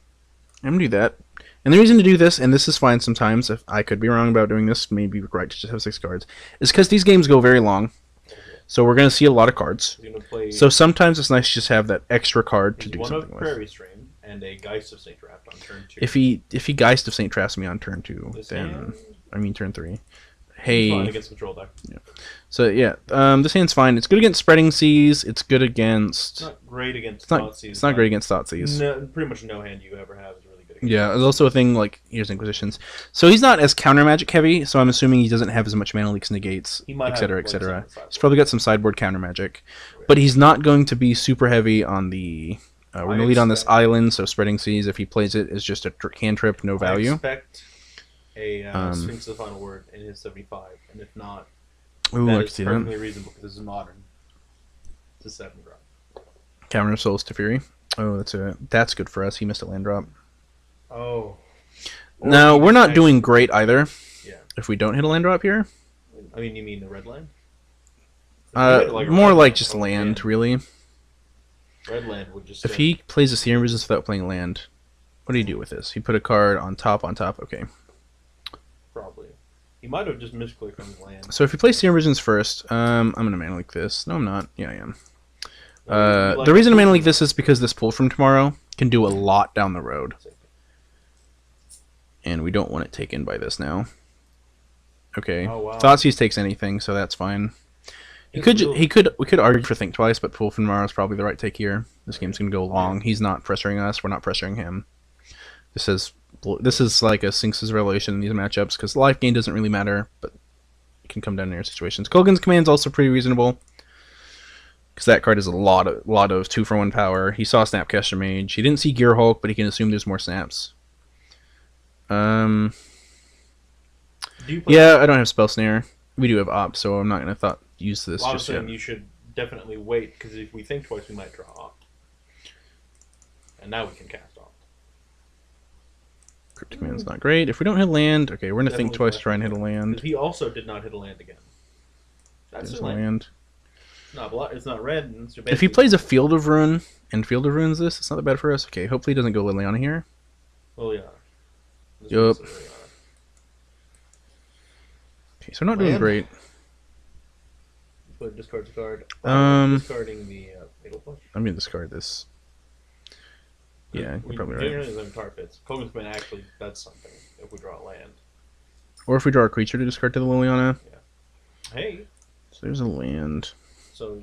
I'm going to do that. And the reason to do this, and this is fine sometimes, if I could be wrong about doing this, maybe right to just have 6 cards, is because these games go very long. So we're going to see a lot of cards. So sometimes it's nice to just have that extra card to do something with. One of Prairie Stream and a Geist of Saint Draft on turn 2. If he Geist of Saint Traps me on turn 2, then I mean turn 3. Hey. Fine against control deck. Yeah. So yeah, this hand's fine. It's good against Spreading Seas. It's good against. It's not great against Thoughtseas. It's not great against Thoughtseas. No, pretty much no hand you ever have is really good against. Yeah, there's also a thing like here's Inquisitions. So he's not as counter magic heavy. So I'm assuming he doesn't have as much mana leaks, negates, etc., etc. He's probably got some sideboard counter magic, but he's not going to be super heavy on the. We're gonna lead on this island, so Spreading Seas. If he plays it, is just a cantrip, no value. I expect a Sphinx of the Final Word in his 75, and if not, that is perfectly reasonable because this is modern. It's a 7 drop. Cavern of Souls to Fury. Oh, that's good for us. He missed a land drop. Oh. Now we're not doing great either. Yeah. If we don't hit a land drop here. I mean, you mean the red land? More like just land, really. Red land would just. If he plays a Serum Visions without playing land, what do you do with this? He put a card on top. Okay. Probably. He might have just misclicked on his land. So if he plays Serum Visions first, I'm gonna mana leak this. No, I'm not. Yeah, I am. The reason to mana leak this is because this pull from Tommorow can do a lot down the road, and we don't want it taken by this now. Okay. Oh, wow. Thoughtseize takes anything, so that's fine. We could argue for Think Twice, but pull from Tommorow is probably the right take here. This game's gonna go long. He's not pressuring us. We're not pressuring him. This is like a Sphinx's Revelation in these matchups because life gain doesn't really matter, but it can come down to your situations. Kolaghan's Command's also pretty reasonable because that card is a lot of 2-for-1 power. He saw Snapcaster Mage. He didn't see Gearhulk, but he can assume there's more snaps. Yeah, I don't have Spell Snare. We do have Op, so I'm not gonna use this just yet. You should definitely wait because if we think twice, we might draw Op, and now we can cast Op. Cryptic Command's not great. If we don't hit land, okay, we're gonna think twice to try and hit a land. He also did not hit a land again. That's a land. It's not red. If he plays a Field of Ruin and Field of Ruins this, it's not that bad for us. Okay, hopefully he doesn't go Liliana here. Liliana. Yup. Okay, so we're not doing great. Discard a card. Discarding the Fatal Push. I'm gonna discard this. Yeah, you're probably right. Tarpits. Kolaghan's Command actually does something if we draw a land. Or if we draw a creature to discard to the Liliana. Yeah. Hey. So there's a land. So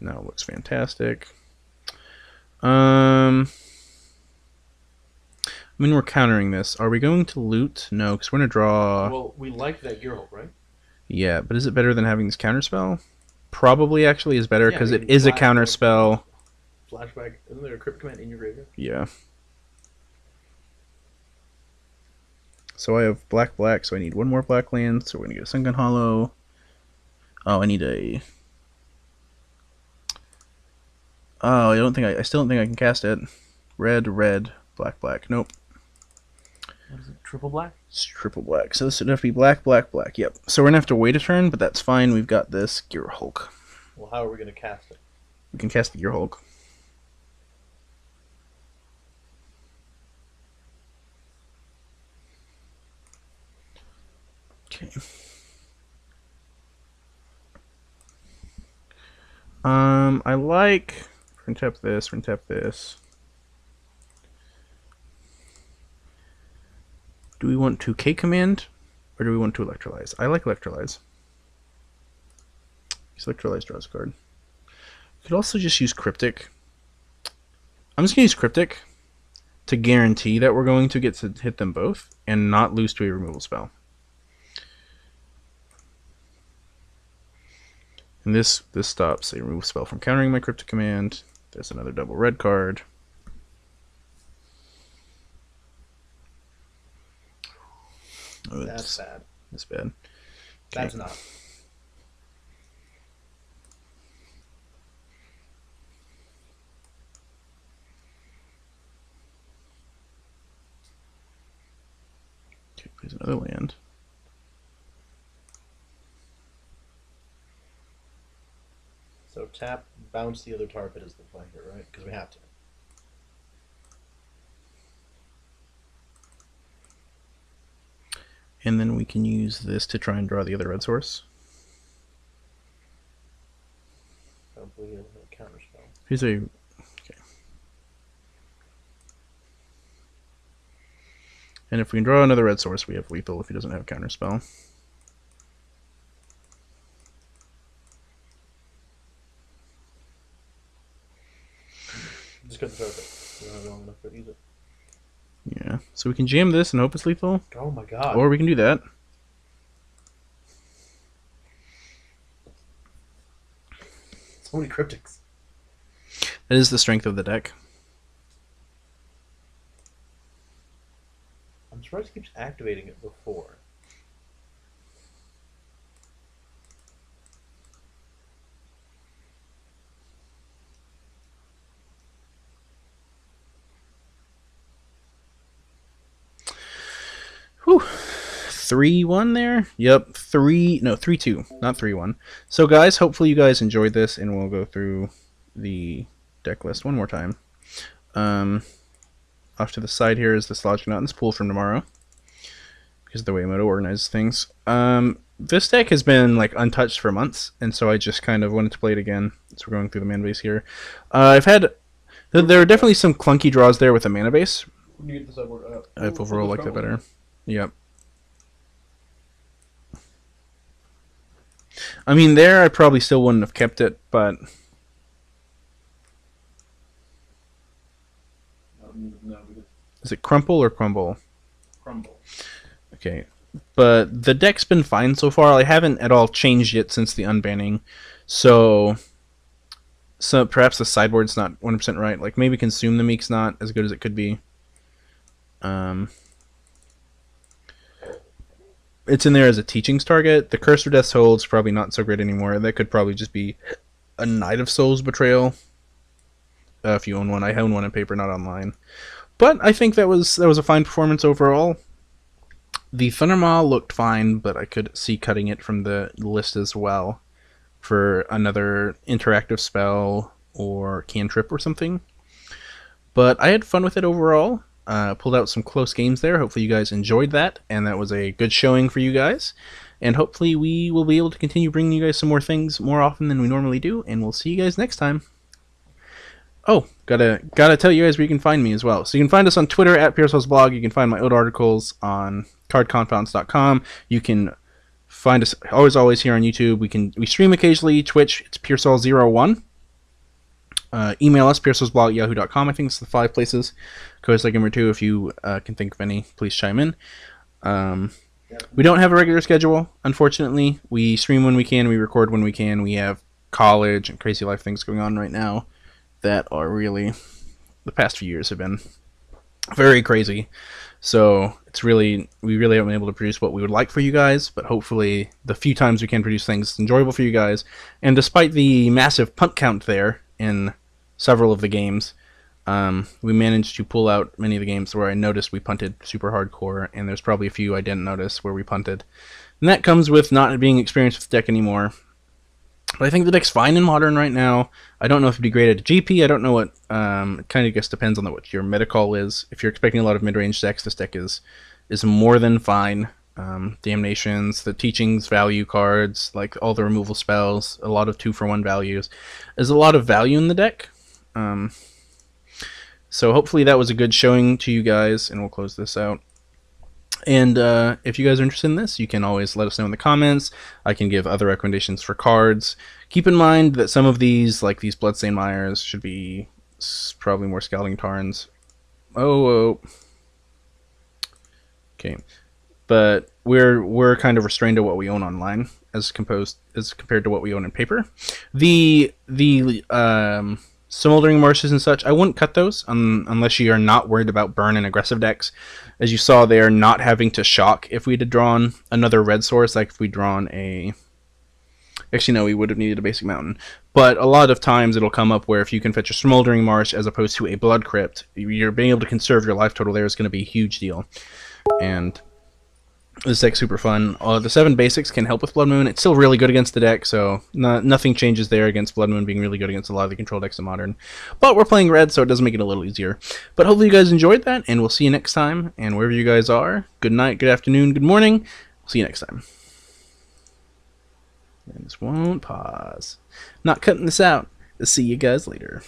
now looks fantastic. I mean, we're countering this. Are we going to loot? No, because we're going to draw... Well, we like that Gearhulk, right? Yeah, but is it better than having this counterspell? Probably actually is better, because it is a counterspell. Flashback. Isn't there a Cryptic Command in your graveyard? Yeah. So I have black, so I need one more black land, so we're going to get a Sunken Hollow. Oh, I need a... Oh, I still don't think I can cast it. Red, black. Nope. What is it? Triple black? It's triple black. So this would have to be black. Yep. So we're going to have to wait a turn, but that's fine. We've got this Gearhulk. Well, how are we going to cast it? We can cast the Gearhulk. Okay. I like... We're going to tap this. Do we want to K command, or do we want to Electrolyze? I like Electrolyze. Because Electrolyze draws a card. We could also just use Cryptic. I'm just going to use Cryptic to guarantee that we're going to get to hit them both and not lose to a removal spell. And this stops a removal spell from countering my Cryptic Command. There's another double red card. Oh, that's bad. That's bad. That's not. Okay, plays another land. So tap, bounce the other Tarpit is the play here, right? Because we have to. And then we can use this to try and draw the other red source. I don't believe he doesn't have a counterspell. Here's a... Okay. And if we can draw another red source, we have lethal if he doesn't have counterspell. Just cut the Tarpit. We don't have long enough to use it. Yeah, so we can jam this and hope it's lethal. Oh my god. Or we can do that. So many cryptics. That is the strength of the deck. I'm surprised he keeps activating it before. Whew. 3-1 there? Yep. 3-2, not 3-1. So guys, hopefully you guys enjoyed this, and we'll go through the deck list one more time. Off to the side here is this Logic Knot in this pool from Tommorow, because of the way Moto organizes things. This deck has been like untouched for months, and so I just kind of wanted to play it again. So we're going through the mana base here. There are definitely some clunky draws there with the mana base. When you get the sideboard up. I overall like that better. Yep. I mean, there I probably still wouldn't have kept it, but... No, Is it crumple or crumble? crumble. Okay. But the deck's been fine so far. I haven't at all changed it since the unbanning. So perhaps the sideboard's not 100% right. Like, maybe Consume the Meek's not as good as it could be. It's in there as a teachings target. The Curse of Death's Hold's probably not so great anymore. That could probably just be a Knight of Souls Betrayal. If you own one. I own one in paper, not online. But I think that was a fine performance overall. The Thundermaw looked fine, but I could see cutting it from the list as well for another interactive spell or cantrip or something. But I had fun with it overall. Pulled out some close games there. Hopefully you guys enjoyed that, and that was a good showing for you guys. And hopefully we will be able to continue bringing you guys some more things more often than we normally do, and we'll see you guys next time. Oh, gotta tell you guys where you can find me as well. So you can find us on Twitter at PearsallsBlog. You can find my old articles on cardcompounds.com. You can find us always here on YouTube. We stream occasionally. Twitch, it's Pearsall01. Email us, piercesblog@yahoo.com. I think it's the 5 places. Coast Gamer 2, if you can think of any, please chime in. We don't have a regular schedule, unfortunately. We stream when we can, we record when we can. We have college and crazy life things going on right now that are really, the past few years have been very crazy. So it's really, we really haven't been able to produce what we would like for you guys, but hopefully the few times we can produce things, it's enjoyable for you guys. And despite the massive punt count there in several of the games, we managed to pull out many of the games where I noticed we punted super hardcore, and there's probably a few I didn't notice where we punted. And that comes with not being experienced with the deck anymore. But I think the deck's fine in Modern right now. I don't know if it'd be great at a GP. I don't know what, it kind of just depends on what your meta call is. If you're expecting a lot of mid-range decks, this deck is more than fine. Damnations, the teachings value cards, like all the removal spells, a lot of 2-for-1 values. There's a lot of value in the deck. So hopefully that was a good showing to you guys, and we'll close this out. And if you guys are interested in this, you can always let us know in the comments. I can give other recommendations for cards. Keep in mind that some of these, like these Bloodstained Mires, should be probably more Scalding Tarns. Oh. Okay. But we're kind of restrained to what we own online as compared to what we own in paper. The Smoldering Marshes and such, I wouldn't cut those unless you are not worried about burn and aggressive decks. As you saw there, not having to shock if we'd have drawn another red source, like if we'd drawn a... Actually, no, we would have needed a basic mountain. But a lot of times it'll come up where if you can fetch a Smoldering Marsh as opposed to a Blood Crypt, you're being able to conserve your life total there is going to be a huge deal. And this deck's super fun. The 7 basics can help with Blood Moon. It's still really good against the deck, so nothing changes there against Blood Moon being really good against a lot of the control decks in Modern. But we're playing red, so it does make it a little easier. But hopefully you guys enjoyed that, and we'll see you next time. And wherever you guys are, good night, good afternoon, good morning. We'll see you next time. And this won't pause. Not cutting this out. See you guys later.